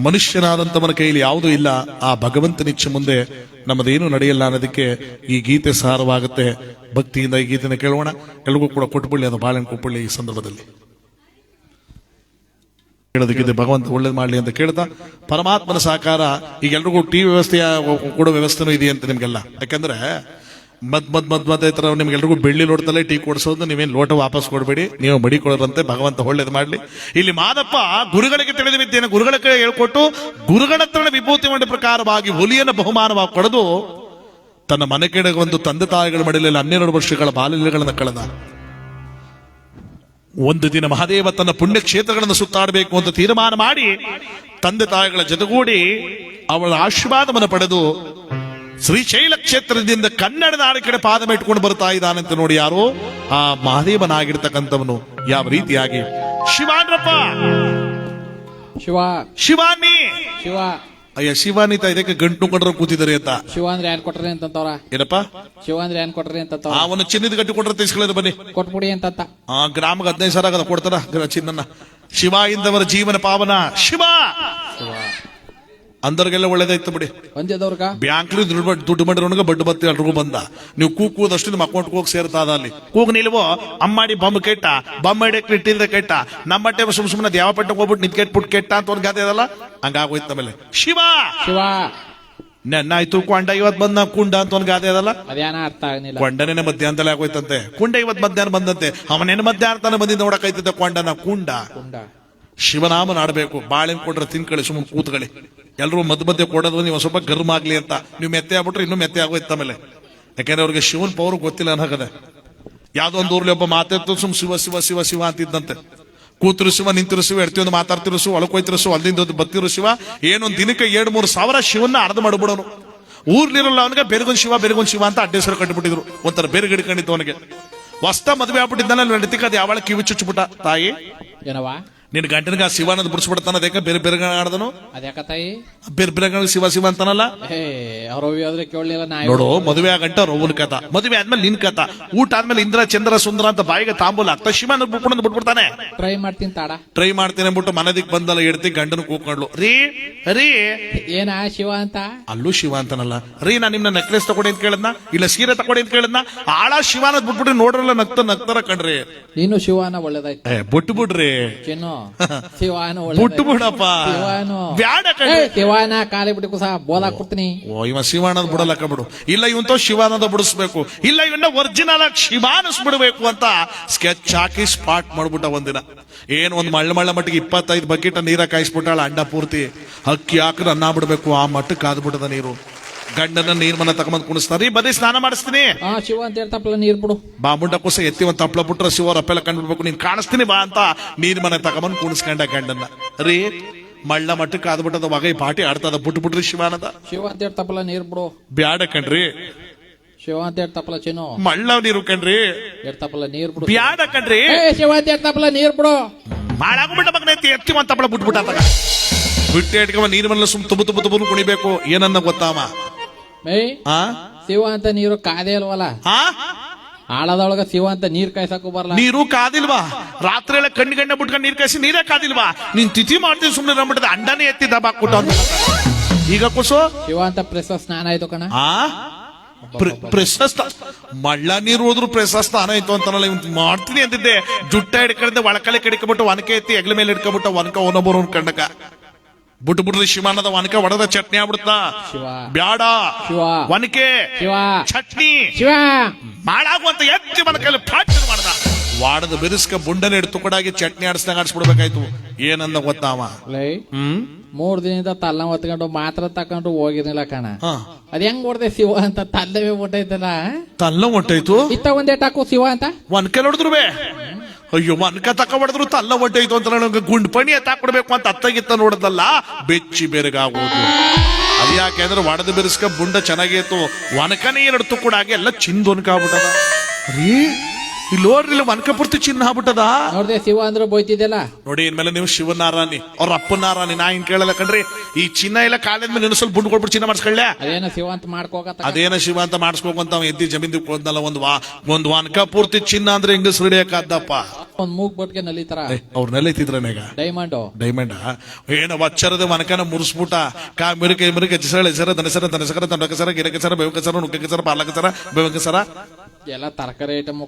ಮನುಷ್ಯನಾದಂತವನ ಕೈಯಲ್ಲಿ ಯಾವುದೂ ಇಲ್ಲ, ಆ ಭಗವಂತನಿಚ್ಛೆ ಮುಂದೆ ನಮ್ಮದೇನು ನಡೆಯಲ್ಲ ಅನ್ನೋದಕ್ಕೆ ಈ ಗೀತೆ ಸಾರವಾಗುತ್ತೆ. ಭಕ್ತಿಯಿಂದ ಈ ಗೀತೆನ ಕೇಳೋಣ. ಎಲ್ರಿಗೂ ಕೂಡ ಕೊಟ್ಬಿಡ್ಲಿ, ಅದು ಬಾಳೆಹಣ್ಣು ಕೊಟ್ಬಿಡ್ಲಿ. ಈ ಸಂದರ್ಭದಲ್ಲಿ ಹೇಳೋದಕ್ಕಿದೆ, ಭಗವಂತ ಒಳ್ಳೇದು ಮಾಡ್ಲಿ ಅಂತ ಕೇಳ್ತಾ, ಪರಮಾತ್ಮನ ಸಾಕಾರ. ಈಗ ಎಲ್ರಿಗೂ ಟಿವಿ ವ್ಯವಸ್ಥೆಯ ಕೊಡೋ ವ್ಯವಸ್ಥೆನೂ ಇದೆ ಅಂತ ನಿಮ್ಗೆಲ್ಲ. ಯಾಕಂದ್ರೆ ಮದ್ ಐತರ ನಿಮ್ಗೆಲ್ರಿಗೂ ಬೆಳ್ಳಿ ಲೋಟದಲ್ಲೇ ಟೀ ಕೊಡಿಸೋದು, ನೀವೇನು ಲೋಟ ವಾಪಸ್ ಕೊಡಬೇಡಿ, ನೀವು ಮಡಿಕೊಳ್ಳರಂತೆ, ಭಗವಂತ ಒಳ್ಳೇದು ಮಾಡ್ಲಿ. ಇಲ್ಲಿ ಮಾದಪ್ಪ ಗುರುಗಳಿಗೆ ತಿಳಿದ ವಿದ್ಯೆಯನ್ನು ಗುರುಗಳಿಗೆ ಹೇಳ್ಕೊಟ್ಟು ಗುರುಗಳ ಹತ್ರ ವಿಭೂತಿ ಮಾಡಿ ಪ್ರಕಾರವಾಗಿ ಹುಲಿಯನ್ನು ಬಹುಮಾನವಾಗಿ ಪಡೆದು ತನ್ನ ಮನೆ ಕೆಳಗೆ ಒಂದು ತಂದೆ ತಾಯಿಗಳ ಮಡಿಲಲ್ಲಿ 12 ವರ್ಷಗಳ ಬಾಲ್ಯಗಳನ್ನು ಕಳೆದ. ಒಂದು ದಿನ ಮಹಾದೇವ ತನ್ನ ಪುಣ್ಯ ಕ್ಷೇತ್ರಗಳನ್ನು ಸುತ್ತಾಡಬೇಕು ಅಂತ ತೀರ್ಮಾನ ಮಾಡಿ ತಂದೆ ತಾಯಿಗಳ ಜೊತೆಗೂಡಿ ಅವಳ ಆಶೀರ್ವಾದವನ್ನು ಪಡೆದು ಶ್ರೀಶೈಲ ಕ್ಷೇತ್ರದಿಂದ ಕನ್ನಡ ನಾಡ ಕಡೆ ಪಾದ ಇಟ್ಕೊಂಡು ಬರ್ತಾ ಇದ್ದಾನಂತ ನೋಡಿ. ಯಾರು? ಆ ಮಹಾದೇವನಾಗಿರ್ತಕ್ಕಂಥವನು. ಯಾವ ರೀತಿಯಾಗಿ ಶಿವಾನ್ರಪ್ಪ, ಶಿವಾನಿ, ಶಿವ ಅಯ್ಯ ಶಿವಾನಿತ ಇದಕ್ಕೆ ಗಂಟು ಕೊಂಡ್ರ ಕೂತಿದ್ದಾರೆ ಅಂತ. ಶಿವ ಅಂದ್ರೆ ಏನ್ ಕೊಟ್ರಿ ಅಂತವ್ರ? ಏನಪ್ಪ ಶಿವ ಅಂದ್ರೆ ಏನ್ ಕೊಟ್ರಿ ಅಂತ? ಅವನು ಚಿನ್ನದ ಗಂಟು ಕೊಂಡ್ರ ತಿಳಿಸ್ಕೊಳ್ಳೋದು ಬನ್ನಿ, ಕೊಟ್ಬಿಡಿ ಅಂತ. ಆ ಗ್ರಾಮಕ್ಕೆ 15,000 ಆಗದ ಕೊಡ್ತಾರ ಚಿನ್ನನ್ನ. ಶಿವ ಇಂದವರ ಜೀವನ ಪಾವನ ಶಿವ ಅಂದರ್ಗೆಲ್ಲ ಒಳ್ಳೇದಾಯ್ತು ಬಿಡಿ. ಒಂದೇದವ್ರಗ ಬ್ಯಾಂಕ್ಲಿ ದುಡ್ಡು ಮಾಡಿರೋನ್ಗ ಬಡ್ಡು ಬತ್ತಿ ಎಲ್ರಿಗೂ ಬಂದ. ನೀವು ಕೂದಷ್ಟು ನಿಮ್ಮ ಅಕೌಂಟ್ ಹೋಗಿ ಸೇರ್ತಾದ. ಅಲ್ಲಿ ಕೂಗ್ ನಿಲ್ವೋ ಅಮ್ಮಾಡಿ ಬೊಮ್ಮ ಕೆಟ್ಟ, ಬೊಮ್ಮ ಇಡಕ್ ಇಟ್ಟಿದ್ರೆ ಕೆಟ್ಟ, ನಮ್ಮಟ್ಟೆ ಸುಮ್ಮನೆ ಯಾವ ಪಟ್ಟಕ್ಕೆ ಹೋಗ್ಬಿಟ್ಟು ನಿಂತ್ ಕೆಟ್ಬಿಟ್ಟು ಕೆಟ್ಟ ಅಂತ ಒಂದು ಗಾದೆ ಅದಲ್ಲ, ಹಂಗಾಗೋಯ್ತು. ಆಮೇಲೆ ಶಿವ ಶಿವ ನೆನ್ನಾಯ್ತು ಕೊಂಡ ಇವತ್ ಬಂದ ಕುಂಡ ಅಂತ ಒಂದು ಗಾದೆ ಅದಲ್ಲ, ಅದೇನ ಅರ್ಥ ಆಗಲಿಲ್ಲ. ಕೊಂಡನೇನೆ ಮಧ್ಯಾಹ್ನದಲ್ಲೇ ಆಗೋಯ್ತಂತೆ. ಕುಂಡ ಇವತ್ ಮಧ್ಯಾಹ್ನ ಬಂದಂತೆ, ಅವನೇನು ಮಧ್ಯಾಹ್ನ ತಾನೆ ಬಂದಿದ್ದ ನೋಡಕೈತಿದ್ದ ಕೊಂಡನ. ಕುಂಡ ಶಿವನಾಮನ ಆಡ್ಬೇಕು. ಬಾಳೆನ್ ಕೊಟ್ರೆ ತಿನ್ಕಳಿ, ಸುಮ್ಮನೆ ಕೂತ್ಕೊಳ್ಳಿ. ಎಲ್ಲರೂ ಮಧ್ಯ ಕೊಡೋದು ನೀವು ಸ್ವಲ್ಪ ಗರ್ಮ್ ಆಗ್ಲಿ ಅಂತ. ನೀವು ಮೆತ್ತೆ ಆಗ್ಬಿಟ್ರೆ ಇನ್ನೂ ಮೆತ್ತೆ ಆಗೋಯ್ತ ಆಮೇಲೆ. ಯಾಕಂದ್ರೆ ಅವ್ರಿಗೆ ಶಿವನ್ ಪವರ್ ಗೊತ್ತಿಲ್ಲ ಅನ್ನಕದೆ. ಯಾವ್ದೋ ಒಂದು ಊರ್ಲಿ ಒಬ್ಬ ಮಾತಾಡ್ತು ಸುಮ್ ಶಿವ ಶಿವ ಶಿವ ಶಿವ ಅಂತಿದ್ದಂತೆ. ಕೂತಿರು ಶಿವ, ನಿಂತಿರು ಶಿವ, ಎಡ್ತಿಯೊಂದು ಮಾತಾಡ್ತಿರು ಶಿವ, ಒಳಕೋಯ್ತಿರು ಶಿವ, ಅಲ್ಲಿಂದ ಬತ್ತಿರು ಶಿವ. ಏನೊಂದು ದಿನಕ್ಕೆ 2-3 ಸಾವಿರ ಶಿವನ್ನ ಅರ್ಧ ಮಾಡ್ಬಿಡೋನು. ಊರ್ಲಿರಲ್ಲ ಅವನಿಗೆ ಬೆರಗೊಂದು ಶಿವ ಅಂತ ಅಡ್ಡ ಹೆಸರು ಕಟ್ಟಿಬಿಟ್ಟಿದ್ರು. ಒಂಥರ ಬೇರೆ ಗಿಡ್ಕೊಂಡಿತ್ತು ಅವನಿಗೆ. ಹೊಸ್ತ ಮದುವೆ ಆಗ್ಬಿಟ್ಟಿದ್ದಾನೆ. ನಡೀತಿಕ ಅದು ಯಾವಳ ಕಿವಿ ಚುಚ್ಚಿಬಿಟ್ಟ. ತಾಯಿ ಏನವಾ ನಿನ್ ಗಂಟನಿಗೆ ಆ ಶಿವ ಅನ್ನೋದು ಬಿಡಿಸ್ಬಿಡ್ತಾನ. ಅದಕ್ಕೆ ಬೇರೆ ಬೇರೆ ಆಡ್ದನು. ಅದ್ಯಾಕ ತಾಯಿ ಬೇರೆ ಬೇರೆ ಶಿವ ಶಿವ ಅಂತಾನಲ್ಲ. ಅವ್ರ ಕೇಳಲಿಲ್ಲ. ನೋಡು, ಮದುವೆ ಆಗಂಟ ರೌನ್ ಕಥ, ಮದುವೆ ಆದ್ಮೇಲೆ ನಿನ್ ಕಥ, ಊಟ ಆದ್ಮೇಲೆ ಇಂದ್ರ ಚಂದ್ರ ಸುಂದರ ಅಂತ ಬಾಯಿಗೆ ತಾಂಬೂಲ ಆಗ್ತಾ ಶಿವ ಬಿಟ್ಬಿಟ್ಟು ಬಿಟ್ಬಿಡ್ತಾನೆ. ಟ್ರೈ ಮಾಡ್ತೀನಿ ತಾಡ, ಟ್ರೈ ಮಾಡ್ತೀನಿ ಅಂದ್ಬಿಟ್ಟು ಮನದಿಕ್ ಬಂದಲ್ಲ ಎಡ್ತಿ ಗಂಡನ ಕೂತ್ಕೊಂಡ್ಲು. ರೀ ರೀ ಏನ ಶಿವ ಅಂತ? ಅಲ್ಲೂ ಶಿವ ಅಂತಾನಲ್ಲ. ರೀ ನಾ ನಿಮ್ನ ನೆಕ್ಲೆಸ್ ತಗೊಡಿ ಅಂತ ಕೇಳದ್ನ, ಇಲ್ಲ ಸೀರೆ ತಗೊಡಿ ಅಂತ ಕೇಳದ್ನ. ಆಳ ಶಿವನ ಬಿಟ್ಬಿಟ್ಟು ನೋಡ್ರಲ್ಲ ನಗ್ತಾರ ಕಣ್ರಿ. ನೀನು ಶಿವನ ಒಳ್ಳೇದಾಯ್ತು. ಬಿಟ್ಟು ಬಿಡ್ರಿ ಶಿವಾನು ಬಿಟ್ಟು ಬಿಡಪ್ಪ. ಬ್ಯಾಡ ಶಿವಾನ ಕಾಲಿ ಬಿಟ್ಟು ಸಹ ಬೋಲಾಕ್ ಕೊಡ್ತೀನಿ. ಇವ ಶಿವಾನದ ಬಿಡಲಕ್ಕ ಬಿಡು. ಇಲ್ಲ ಇವಂತ ಶಿವಾನದ ಬಿಡಿಸ್ಬೇಕು, ಇಲ್ಲ ಇವನ್ನ ಒರಿಜಿನಲ್ ಆಗಿ ಶಿವಾನಿಸ್ಬಿಡ್ಬೇಕು ಅಂತ ಸ್ಕೆಚ್ ಹಾಕಿ ಸ್ಪಾಟ್ ಮಾಡ್ಬಿಟ್ಟ. ಒಂದಿನ ಏನ್ ಒಂದ್ ಮಳ್ಳ ಮಟ್ಟಿಗೆ 25 ಬಕೆಟ್ ನೀರ ಕಾಯಿಸ್ಬಿಟ್ಟಾಳ. ಅಂಡ ಪೂರ್ತಿ ಅಕ್ಕಿ ಹಾಕಿದ್ರೆ ಅನ್ನ ಬಿಡ್ಬೇಕು. ಆ ಮಟ್ಟಕ್ಕೆ ಕಾದ್ಬಿಟ್ಟದ ನೀರು. ಗಂಡನ ನೀರ್ ಮನ ತಗೊಂಡ್ ಕುಣಿಸ್ತಾರ. ಬರೀ ಸ್ನಾನ ಮಾಡಿಸ್ತೀನಿ ಶಿವ ಅಂತ ಹೇಳ್ತಪ್ಪಲ್ಲ ನೀರ್ ಬಿಡು. ಬಾಮುಂಡ ಕುಸ ಎತ್ತಿ ಒಂದ್ ತಪ್ಪಲ ಬಿಟ್ರೆ ಶಿವ ರಪ್ಪೆಲ್ಲ ಕಂಡ್ಬಿಡ್ಬೇಕು. ನೀನ್ ಕಾಣಿಸ್ತೀನಿ ಬಾ ಅಂತ ನೀರ್ ಮನೆ ತಗೊಂಡ್ ಕುಣಿಸ್ಕೊಂಡ ಗಂಡನ್ನ. ರೀ ಮಳ್ಳ ಮಟ್ಟಕ್ಕೆ ಆದ್ಬಿಟ್ಟದ. ಮಗ ಈ ಪಾಟಿ ಆಡ್ತದ. ಬಿಟ್ಬಿಟ್ರಿ ಶಿವಾನದ. ಶಿವ ಅಂತ ಹೇಳ್ತಪ್ಪಲ್ಲ ನೀರ್ ಬಿಡು. ಬ್ಯಾಡ ಕಣ್ರಿ. ಶಿವ ಅಂತ ಹೇಳ್ತಪ್ಪಲ್ಲ ಚಿನ್ನು. ಮಳ್ಳ ನೀರು ಕಣ್ರಿ. ಹೇಳ್ತಪ್ಪಲ್ಲ ನೀರ್ ಬಿಡು. ಬ್ಯಾಡ ಕಣ್ರಿ. ಶಿವ ಅಂತ ಹೇಳ್ತಪ್ಪಲ್ಲ ನೀರ್ ಬಿಡು. ಮಾಡಾಗ್ಬಿಟ್ಟ ಮಗನ ಎತ್ತಿ ಒಂದ್ ತಪ್ಪಲ ಬಿಟ್ಬಿಟ್ಟ. ಬಿಟ್ಟೆ ಇಟ್ಕೊಂಡ್ ನೀರ್ ಮನೆಲ್ಲ ಸುಮ್ ತುಬು ಕುಣಿಬೇಕು. ಏನನ್ನ ಗೊತ್ತಾಮ ಶಿವ ಅಂತ ನೀರು ಕಾದೇ ಅಲ್ವಲ್ಲ. ಆಳದೊಳಗ ಶಿವ ಅಂತ ನೀರ್ ಕಾಯ್ಸಕ್ಕೂ ಬರಲ್ಲ. ನೀರು ಕಾದಿಲ್ವಾ? ರಾತ್ರಿ ಎಲ್ಲ ಕಣ್ಣಿಗಣ್ಣ ಬಿಟ್ಕೊಂಡು ನೀರ್ ಕಾಯಿಸಿ ನೀರೇ ಕಾದಿಲ್ವಾ? ನೀನ್ ತಿಥಿ ಮಾಡ್ತೀವಿ ಸುಮ್ನೆ ನಂಬಿಟ್ಟದ. ಅಂಡನೇ ಎತ್ತಿ ದಬಾಕ್ಬಿಟ್ಟ ಅಂತ ಈಗ ಕುಸು ಶಿವ ಅಂತ ಪ್ರಶಸ್ತ ಸ್ನಾನ ಆಯ್ತು ಕಣ. ಪ್ರಶಸ್ತ ಮಳ್ಳ ನೀರು ಹೋದ್ರು ಪ್ರಶಸ್ತ ಸ್ನಾನ ಆಯ್ತು ಅಂತಾನಲ್ಲ. ಇವ್ ಮಾಡ್ತೀನಿ ಅಂತಿದ್ದೆ. ಜುಟ್ಟ ಹಿಡ್ಕೊಂಡೆ ಒಳಕಲೆ ಕಡಿಕೊಬಿಟ್ಟು ಒನಕೆ ಎತ್ತಿ ಎಗ್ಲ ಮೇಲೆ ಇಟ್ಕೊಬಿಟ್ಟ. ಒನಕ ಒನೊಬ್ಬರು ಕಂಡಕ ಬಿಟ್ಬಿಡ್ರಿ. ಶಿವಾನದ ಒನಕ ಒಡದ ಚಟ್ನಿ ಆಗ್ಬಿಡ್ತ. ಬ್ಯಾಡ ಒನಕೆ ಚಟ್ನಿ ಶಿವ ಮಾಡಾಗುವಂತ ಎತ್ತಿ ಮನ ಕೈಲಿ ಪಾಠ ಮಾಡ್ದ. ವಾಡದ ಬೆರೆಸ್ಕ ಬುಂಡನ ಹಿಡ್ತು ಕೊಡಾಗಿ ಚಟ್ನಿ ಆಡಿಸ್ದಂಗ ಆಡಿಸ್ಬಿಡ್ಬೇಕಾಯ್ತು. ಏನಂದ ಗೊತ್ತಾವ? 3 ದಿನದಿಂದ ತಲ್ಲ ಹೊತ್ಕೊಂಡು ಮಾತ್ರ ತಕೊಂಡು ಹೋಗಿರ್ಲಿಲ್ಲ ಕಣ. ಅದ್ ಹೆಂಗ್ ಹೊಡ್ದೆ ಶಿವ ಅಂತ? ತಲ್ಲವೇ ಹೊಟ್ಟೈತಲ್ಲ. ತಲ್ಲ ಹೊಟ್ಟೈತು. ಇತ್ತ ಒಂದೇಟಾಕು ಶಿವ ಅಂತ ಒನ್ಕೆ ನೋಡಿದ್ರು. ಅಯ್ಯೋ ಒನ್ಕ ತಕ ಹೊಡೆದ್ರು ತಲ್ಲ ಹೊಟ್ಟೈತು ಅಂತ ನನಗೆ ಗುಂಡ್ ಪಣಿ ಎತ್ತಾಕ್ಬಿಡ್ಬೇಕು ಅಂತ ಅತ್ತಗಿತ್ತ ನೋಡದಲ್ಲ. ಬೆಚ್ಚಿ ಬೆರಗಾಗೋದು. ಅದ್ಯಾಕೆ ಅಂದ್ರೆ ಒಡದ ಬೆರೆಸ್ಕ ಬುಂಡ ಚೆನ್ನಾಗಿತ್ತು. ಒನಕನೇ 2 ತುಕ್ಕುಡಾಗಿ ಎಲ್ಲ ಚಿಂದ ಒನ್ಕ ಆಗ್ಬಿಟ್ಟದ. ರೀ ಇಲ್ಲಿ ನೋಡ್ರಿ, ಒನಕ ಪೂರ್ತಿ ಚಿನ್ನ ಆಗ್ಬಿಟ್ಟದ. ನೋಡ್ದೆ ಶಿವ ಅಂದ್ರೆ ಬೋಯ್ತಿದ್ದಲ್ಲ ನೋಡಿ. ಇನ್ಮೇಲೆ ನೀವು ಶಿವನಾರಾಣಿ ಅವ್ರ ಅಪ್ಪನಾರಾಣಿ ನಾ ಹಿಂಗ್ ಕೇಳಲ್ಲ ಕಣ್ರಿ. ಈ ಚಿನ್ನ ಎಲ್ಲ ಕಾಲದ ಮೇಲೆ ಇನ್ನೊಂದು ಸ್ವಲ್ಪ ಬುಂಡ್ ಕೊಟ್ಬಿಟ್ಟು ಚಿನ್ನ ಮಾಡಿಸ್ಕೊಳ್ಳ. ಅದೇನ ಶಿವ ಅಂತ ಮಾಡ್ಕೋಕ. ಅದೇನ ಶಿವ ಅಂತ ಮಾಡಿಸ್ಬೇಕು ಅಂತ ಎದ್ದಿ ಜಮೀನ್ ಹೋದ್ನಲ್ಲ. ಒಂದ್ ಒನಕ ಪೂರ್ತಿ ಚಿನ್ನ ಅಂದ್ರೆ ಹೆಂಗಸ್ ಹಿಡಿಯಕಾದ್ದಪ್ಪ. ಒಂದ್ ಮೂಗ್ ಬಟ್ಗೆ ನಲಿತಾರ. ಅವ್ರ ನೆಲಿತಿದ್ರನೇಗ ಡೈಮಂಡ್ ಏನ ವಚ್ಚರದ ಒನಕನ ಮುರಿಸ್ಬಿಟ್ಟ. ಮಿರುಕೆ ಹೆಸರ ದನಸರ ತಂಡಕಸರ ಗಿರಕಸರ ಬೇವಕಸರ ನುಗ್ಗಕಸರ ಪಾಲಕಸರ ಬೇವಕಸರ ಎಲ್ಲ ತರಕಾರಿ ಐಟಮ್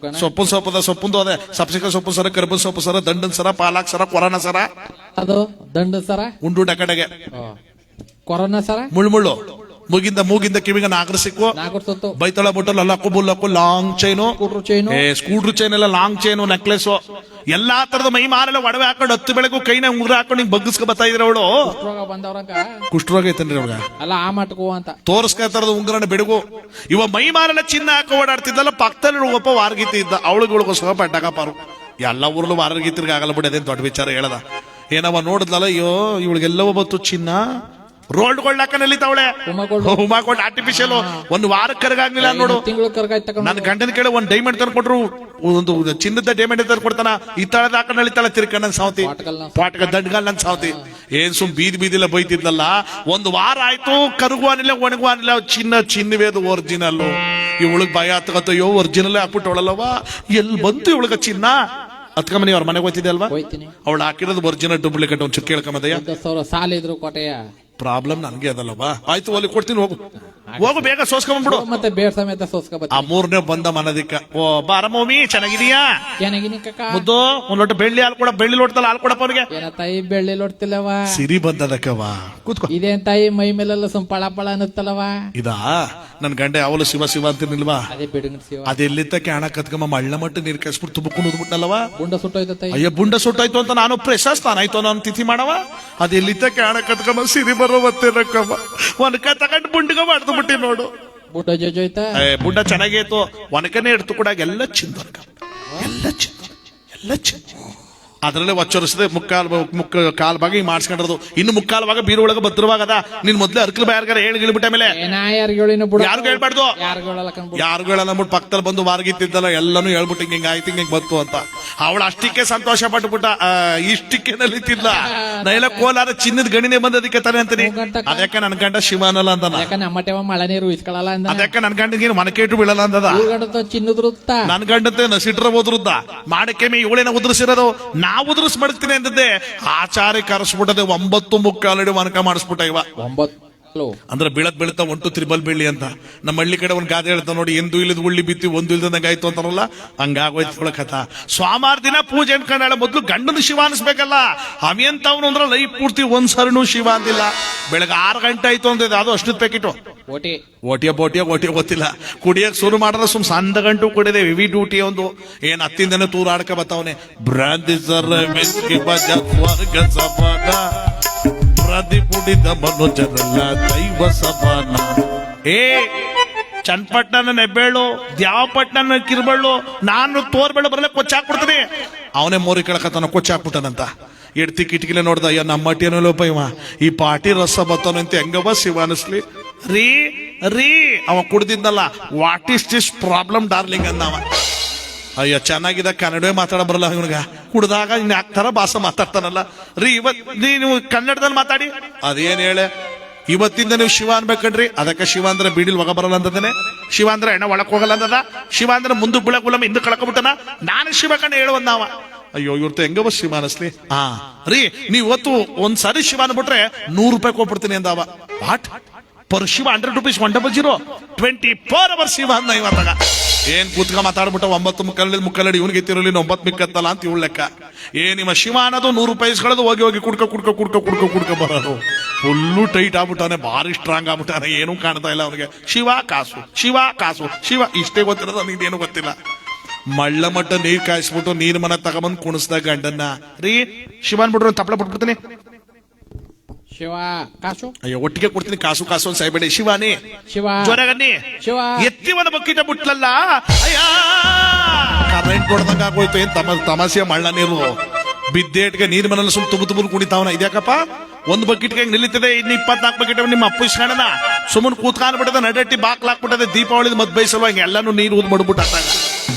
ಸೊಪ್ಪುಂದು ಅದೇ ಸಬ್ಸಿಕ ಸೊಪ್ಪು ಸರ, ಕರ್ಬನ್ ಸೊಪ್ಪು ಸರ, ದಂಡನ್ ಸರ, ಪಾಲಾಕ್ ಸರ, ಕೊರೋನಾ ಸರ. ಅದು ದಂಡ ಸರ, ಉಂಡು ಡಕಡೆಗೆ ಕೊರೋನಾ ಸರ, ಮುಳ್ಳು ಮೂಗಿಂದ ಕಿವಿಗೆ ನಾಗರ ಸಿಕ್ಕು ನಾಗರ್ಸತ್ತು ಬೈತಳ ಬುಟ್ಟಲ್ ಅಲ್ಲಕ್ಕು ಬುಲ್ಲಕ್ಕು long chain scooter chain scooter chain ಎಲ್ಲ ಲಾಂಗ್ ಚೈನು ನೆಕ್ಲೆಸ್ ಎಲ್ಲಾ ತರದ ಮೈ ಮಾರೆಲ್ಲ ಒಡವೆ ಹಾಕೊಂಡು ಹತ್ತು ಬೆಳಕು ಕೈನ ಉಂಗುರ ಹಾಕೊಂಡು ಹಿಂಗ್ ಬಗ್ಗಿಸ್ಕೊ ಬರ್ತಾ ಇದ್ರ ಅವಳು. ರೋಗ ಬಂದವ್ರಂಗ ಕುಷ್ಠರೋಗ ಐತನ್ರಿ ಅವ್ಗ ಅಲ್ಲ ಆ ಮಟ್ಕೋ ಅಂತ ತೋರ್ಸ್ಕ ತರದ ಉಂಗುರನ ಬೆಳಗು ಇವ ಮೈ ಮಾರೆಲ್ಲ ಚಿನ್ನ ಹಾಕೋ ಓಡಾಡ್ತಿದ್ದಲ್ಲ ಪಕ್ಕದಲ್ಲಿ ಒಬ್ಬ ವಾರಗೀತಿ ಇದ್ದ ಅವಳುಗಳಿಗೋಸ್ಕರ ಪಟ್ಟಾಕಪಾರು ಎಲ್ಲ ಊರ್ಲು ವಾರಗೀತಿರ್ಗ ಆಗಲ್ಲ ಬಿಡಿ ಅದೇನ್ ದೊಡ್ಡ ವಿಚಾರ ಹೇಳದ. ಏನವ ನೋಡಿದ್ಲಲ್ಲ ಅಯ್ಯೋ ಇವಳಿಗೆಲ್ಲವ ಬತ್ತು ಚಿನ್ನ ರೋಲ್ಡ್ಗಳ್ ಹಾಕ ನಲಿತಾವಳೆ ಹುಮಾಕೊಂಡು ಆರ್ಟಿಫಿಷಿಯಲ್ ಒಂದು ವಾರಕ್ಕೆ ಕರಗಾಗ್ಲಿಲ್ಲ ನೋಡು. ತಿಂಗಳು ಕರ್ಗಾಯ್ತು ತಗೊಂಡು ನನ್ನ ಗಂಡನ ಕೇಳಿ ಒಂದ್ ಡೈಮಂಡ್ ತಂದು ಕೊಟ್ರು, ಒಂದು ಚಿನ್ನದ ಡೈಮಂಡ್ ತಂದು ಕೊಡ್ತಾನ, ಈ ತಳದ ಹಾಕೊಂಡು ನಳಿತಾಳ ತಿರ್ಕ ನನ್ ಸಾವತಿ ಪಾಟ್ಗ ದಂಡ್ಗಲ್ ನನ್ ಸಾವತಿ. ಏನ್ ಸುಮ್ ಬೀದಿಲ್ಲ ಬೈತಿದ್ಲಲ್ಲ. ಒಂದು ವಾರ ಆಯ್ತು ಕರಗುವಾನಿಲ್ಲ ಒಣಗುವಾನಿಲ್ಲ. ಚಿನ್ನವೇದು ಒರಿಜಿನಲ್. ಇವಳಿಗೆ ಭಯ ಹತ್ತಗತ್ತೋ, ಅಯ್ಯೋ ಒರಿಜಿನಲ್ ಹಾಕ್ಬಿಟ್ಟವಳಲ್ಲವ ಎಲ್ಲಿ ಬಂತು ಇವಳಿಗ ಚಿನ್ನ. ಹತ್ಕಮನಿ ಅವ್ರ ಮನೆಗೆ ಹೋಯ್ತಿದ್ದೆ ಅಲ್ವಾ, ಅವಳು ಹಾಕಿರೋದು ಒರಿಜಿನಲ್ ಡೂಪ್ಲಿಕೇಟ್. ಒಂಚೂರು ಕೇಳ್ಕೊಂಬದಯ್ಯ. 10,000 ಸಾಲ ಇದ್ರು ಕೋಟೆಯ ಪ್ರಾಬ್ಲಮ್ ನನ್ಗೆ ಅದಲ್ಲವಾ. ಆಯ್ತು ಅಲ್ಲಿ ಕೊಡ್ತೀನಿ, ಹೋಗು ಬೇಗ ಸೋಸ್ಕೊಂಡ್ಬಿಡು. ಮತ್ತೆ ಬೇಡ ಸಮೇತ ಸೋಸ್ಕ ಆ ಮೂರನೇ ಬಂದ ಮನದಿಕ್ಕ. ಓ ಬಾರಮ್ಮಿ ಚೆನ್ನಾಗಿದೀಯಾ ಮುದ್ದು, ಒಂದ್ ಲೋಟ ಬೆಳ್ಳಿ ಹಾಲು ಕೊಡ, ಬೆಳ್ಳಿ ಲೋಟದಲ್ಲಿ ಹಾಲು ಕೊಡಪ್ಪ ಅವ್ರಿಗೆ. ಏನ ತಾಯಿ ಬೆಳ್ಳಿ ಲೋಡ್ತಿಲ್ಲವ, ಸಿರಿ ಬಂದದಕ್ಕವ. ಕೂತ್ಕೋ. ಇದೇನ್ ತಾಯಿ ಮೈ ಮೇಲೆಲ್ಲ ಪಳ ಪಳ ಅನ್ನತ್ತಲ್ಲವ. ಇದಾ ನನ್ ಗಂಡ ಯಾವಲು ಶಿವ ಅಂತಿರ್ನಿಲ್ವಾ, ಅದೇ ಬಿಡುಗ ಶಿವ. ಅದೆಲ್ಲಿತ್ತ ಕ್ಯಾಣ ಕತ್ಕಮ್ಮ ಮಳ್ಳ ಮಟ್ಟ ನೀರ್ ಕಸ್ಬಿಟ್ಟು ತುಬ್ಬಕೊಂಡು ಓದ್ಬಿಟ್ನಲ್ಲವ. ಬುಂಡ ಸುಟ್ಟೋಯ್ತ ತಾಯಿ. ಅಯ್ಯ ಬುಂಡ ಸುಟ್ಟಾಯ್ತು ಅಂತ ನಾನು ಪ್ರಶಸ್ತಾನ ಆಯ್ತು ನಾನು ತಿಥಿ ಮಾಡವ. ಅದೆಲ್ಲಿತ್ತ ಕ್ಯಾಣ ಕತ್ಕಮ್ಮ ಸಿರಿ ಬರೋ ಬತ್ತಿರಕ್ಕಮ್ಮ ಒನಕ ತಗೊಂಡು ಬುಂಡಿಗ ಮಾಡ್ದು ಬಿಟ್ಟಿ ನೋಡು. ಬುಂಡ ಜೋಯ್ತಾ ಬುಂಡ ಚೆನ್ನಾಗೈತು. ಒನಕನೇ ಎಡ್ತು ಕೂಡ ಎಲ್ಲ ಚಿಂದ ಎಲ್ಲ ಚಿಂದ ಅದ್ರಲ್ಲೇ ಒಚ್ಚರಿಸದೆ ಕಾಲ್ ಭಾಗ ಹಿಂಗ್ ಮಾಡ್ಸ್ಕೊಂಡಿರೋದು. ಇನ್ನು ಮುಕ್ಕಾಲ್ ಭಾಗ ಬೀರು ಒಳಗ ಭದ್ರವಾಗದ. ನಿನ್ ಮೊದ್ಲೇ ಅರ್ಕಲ್ ಬಾಯಾರ್ಗಾರ ಹೇಳಿಬಿಟ್ಟ ಮೇಲೆ ಯಾರು ಹೇಳ್ಬಾರ್ದು, ಯಾರು ಹೇಳಲ್ಲ ಅಂದ್ಬಿಟ್ಟು ಪಕ್ಕದಲ್ಲಿ ಬಂದು ವಾರಗಿತ್ತಿದ್ದಲ್ಲ ಎಲ್ಲಾನು ಹೇಳ್ಬಿಟ್ಟು ಹಿಂಗ ಆಯ್ತು ಹಿಂಗ್ ಬಂತು ಅಂತ. ಅವಳು ಅಷ್ಟಕ್ಕೆ ಸಂತೋಷ ಪಟ್ಬಿಟ್ಟ, ಇಷ್ಟಕ್ಕೆ ನಲಿತಿಲ್ಲ. ನಾ ಎಲ್ಲ ಕೋಲಾರ ಚಿನ್ನದ ಗಣಿನೇ ಬಂದದಕ್ಕೆ ತಾನೆ ಅಂತೀನಿ. ಅದಕ್ಕೆ ನನ್ ಗಂಡ ಶಿವನಲ್ಲ ಅಂತ, ನಮ್ಮಟೆವ ಮಳೆ ನೀರು ಇಸ್ಕೊಳ್ಳಲ್ಲ ಅಂದ. ಅದಕ್ಕೆ ನನ್ ಗಂಡಗೆ ಮನಕೇಟು ಬೀಳಲ್ಲ ಅಂತದ. ಚಿನ್ನದ್ರುತ್ತ ನನ್ ಗಂಡತೆ ನಸಿಟ್ರ ಓದ್ರುದ್ದ ಮಾಡಕ್ಕೆ ಇವಳೇನ ಉದ್ರಿಸಿರೋದು. ನಾವು ಉದ್ರಿಸ್ ಮಾಡ್ತೀನಿ ಅಂತದ್ದೆ. ಆಚಾರ್ಯ ಕರೆಸ್ಬಿಟ್ಟದೆ 9:45 ಮನಕ ಮಾಡಿಸ್ಬಿಟ್ಟ ಇವ. 9 ಅಂದ್ರೆ ಬೀಳತ್ತಾ 1 2 3 ಬೀಳಿ ಅಂತ. ನಮ್ಮ ಹಳ್ಳಿ ಕಡೆ ಒಂದ್ ಗಾದೆ ಹೇಳ್ತಾ ನೋಡಿ, ಎಂದು ಇಲ್ಲದ ಉಳ್ಳಿ ಬಿತ್ತಿ ಒಂದು ಇಲ್ದಂಗ ಆಯ್ತು ಅಂತಾರಲ್ಲ, ಹಂಗಾಗೋಯ್ತು ಕಥಾ. ಸೋಮವಾರ ದಿನ ಪೂಜೆ ಅನ್ಕೊಂಡ ಮೊದ್ಲು ಗಂಡನ ಶಿವ ಅನ್ಸ್ಬೇಕಲ್ಲ. ಅವಿಯಂತವ್ನು ಅಂದ್ರೆ ಲೈಫ್ ಪೂರ್ತಿ ಒಂದ್ಸರಿನೂ ಶಿವ ಅಂದಿಲ್ಲ. ಬೆಳಗ್ಗೆ 6 ಗಂಟೆ ಆಯ್ತು ಅಂದಿದೆ, ಅದು ಅಷ್ಟದ ಪ್ಯಾಕೆಟು. ಓಟಿಯ ಗೊತ್ತಿಲ್ಲ. ಕುಡಿಯಕ್ ಶುರು ಮಾಡಿದ್ರೆ ಸುಮ್ ಸಂದ ಗಂಟು ಕುಡಿದೆ. ವಿವಿ ಡ್ಯೂಟಿ ಒಂದು ಏನ್ ಹತ್ತಿಂದನೇ ತೂರಾಡ್ಕ ಬತ್ತಾವನೆ. ಪ್ರತಿಪುಡಿದ ಮನೋಜರಲ್ಲ ದೈವ ಸಮಾನ. ಚನ್ನಪಟ್ಟಣ ನೆಬ್ಬೇಳು, ದ್ಯಾವಪಟ್ಟಣ ಕಿರ್ಬಳ್ಳು, ನಾನು ತೋರ್ಬೇಳು ಬರಲ್ಲ ಕೊಚ್ಚಾಕ್ಬಿಡ್ತೀನಿ. ಅವನೇ ಮೋರಿ ಕೇಳಕತ್ತಾನ ಕೊಚ್ಚಾಕ್ಬಿಟ್ಟನಂತ. ಎಡ್ತಿ ಕಿಟಕಿಲೆ ನೋಡ್ದ, ಅಯ್ಯ ನಮ್ಮ ಮಟ್ಟಿಯನಲ್ಲಪ್ಪ ಇವ ಈ ಪಾಟಿ ರಸ ಬತ್ತಾನ ಅಂತ ಹೆಂಗವ ಶಿವ ಅನಿಸ್ಲಿ. ರೀ ಅವ ಕುಡ್ದಿದ್ನಲ್ಲ, what is this problem darling ಅಂದವ. ಅಯ್ಯ ಚೆನ್ನಾಗಿದ್ದ ಕನ್ನಡವೇ ಮಾತಾಡ ಬರಲ್ಲ ಇವನಿಗ. ಕುಡ್ದಾಗ ಇನ್ ಯಾಕ್ತರ ಭಾಷೆ ಮಾತಾಡ್ತಾನಲ್ಲ. ನೀವು ಕನ್ನಡದಲ್ಲಿ ಮಾತಾಡಿ. ಅದೇನ್ ಹೇಳೆ, ಇವತ್ತಿಂದ ನೀವು ಶಿವ ಅನ್ಬೇಕಂಡ್ರಿ. ಅದಕ್ಕೆ ಶಿವ ಅಂದ್ರೆ ಬೀಡಿಲ್ ಒಗ ಬರಲ್ಲ ಅಂತದೇನೆ. ಶಿವ ಅಂದ್ರೆ ಎಣ್ಣ ಒಳಕ್ ಹೋಗಲ್ಲ ಅಂತದ. ಶಿವ ಅಂದ್ರೆ ಮುಂದೆ ಬೀಳಗುಲಮ್ಮ ಹಿಂದೆ ಕಳ್ಕೊಬಿಟ್ಟನ. ನಾನು ಶಿವ ಕಣ್ಣ ಹೇಳುವಂದಾವ. ಅಯ್ಯೋ ಇವ್ರತ ಹೆಂಗವ ಶಿವ ಅನಿಸ್ಲಿ. ನೀವ್ ಇವತ್ತು ಒಂದ್ಸರಿ ಶಿವ ಅನ್ಬಿಟ್ರೆ 100 ರೂಪಾಯಿ ಕೊಟ್ಬಿಡ್ತೀನಿ ಅಂದವ. What per Shiva 100 rupees 100 24 hours Shiva ಅಂದ ಇವತ್ತಾಗ. ಏನ್ ಕೂತ್ಕ ಮಾತಾಡ್ಬಿಟ್ಟ 9 ಮುಕ್ಕಲ್ಲಡಿ ಇವನಿಗೆ ತಿರುಲಿ 9 ಮಿಕ್ಕತ್ತಲ್ಲ ಅಂತ ಇವಳು ಲೆಕ್ಕ. ನಿಮ್ಮ ಶಿವ ಅನ್ನೋದು 100 ರೂಪಾಯಿ ಇಸ್ಕೊಳ್ಳೋದು, ಹೋಗಿ ಕುಡ್ಕ ಬರೋದು. ಫುಲ್ಲು ಟೈಟ್ ಆಗ್ಬಿಟ್ಟಾನೆ, ಭಾರಿ ಸ್ಟ್ರಾಂಗ್ ಆಗ್ಬಿಟ್ಟಾನೆ. ಏನೂ ಕಾಣ್ತಾ ಇಲ್ಲ ಅವನಿಗೆ. ಶಿವ ಕಾಸು ಶಿವ ಇಷ್ಟೇ ಗೊತ್ತಿರೋದು, ನನಗೇನು ಗೊತ್ತಿಲ್ಲ. ಮಳ್ಳ ಮಟ್ಟ ನೀರ್ ಕಾಯಿಸ್ಬಿಟ್ಟು ನೀರ್ ಮನ ತಗೊಂಬಂದ್ ಕುಣಿಸ್ದಾಗ ಗಂಡನ್ನ ಶಿವ ಅನ್ಬಿಟ್ರು ತಪ್ಪಳ ಬಿಟ್ಬಿಡ್ತೀನಿ. ಶಿವ ಕಾಸು, ಅಯ್ಯೋ ಒಟ್ಟಿಗೆ ಕೊಡ್ತೀನಿ ಕಾಸು ಅಂತ ಸಾಯ್ಬೇಡಿ. ಶಿವಾನಿ ಜ್ವರಗನ್ನಿ ಎತ್ತಿವನ ಬಕ್ಕಿಟ ಬಿಟ್ಲಲ್ಲ. ಅಯ್ಯ ಕರೆಂಟ್ ಹೊಡೆದಂಗ ಆಗೋಯ್ತು. ಏನ್ ತಮಾಷೆ ಮಳ್ಳ ನೀರು ಬಿದ್ದೇಟ್ಗೆ ನೀರ್ ಮನೆಲ್ಲ ಸುಮ್ ತುಬು ಕುಣಿತಾವನ. ಇದ್ಯಾಕಪ್ಪ ಒಂದ್ ಬಕೆಟ್ಗೆ ನಿಲ್ಲಿತದೆ, ಇನ್ನು 24 ಬಕೆಟ್ ನಿಮ್ಮ ಅಪ್ಪ ಇಸ್ಕಣನ ಸುಮ್ಮನೆ ಕೂತ್ಕೊಂಡ್ಬಿಟ್ಟದ. ನಡಟ್ಟಿ ಬಾಕ್ಲಾಕ್ಬಿಟ್ಟದೆ. ದೀಪಾವಳಿ ಮದ್ ಬೈಸಲ್ವ ಎಲ್ಲಾನು ನೀರು ಊದ್ ಮಾಡ್ಬಿಟ್ಟ.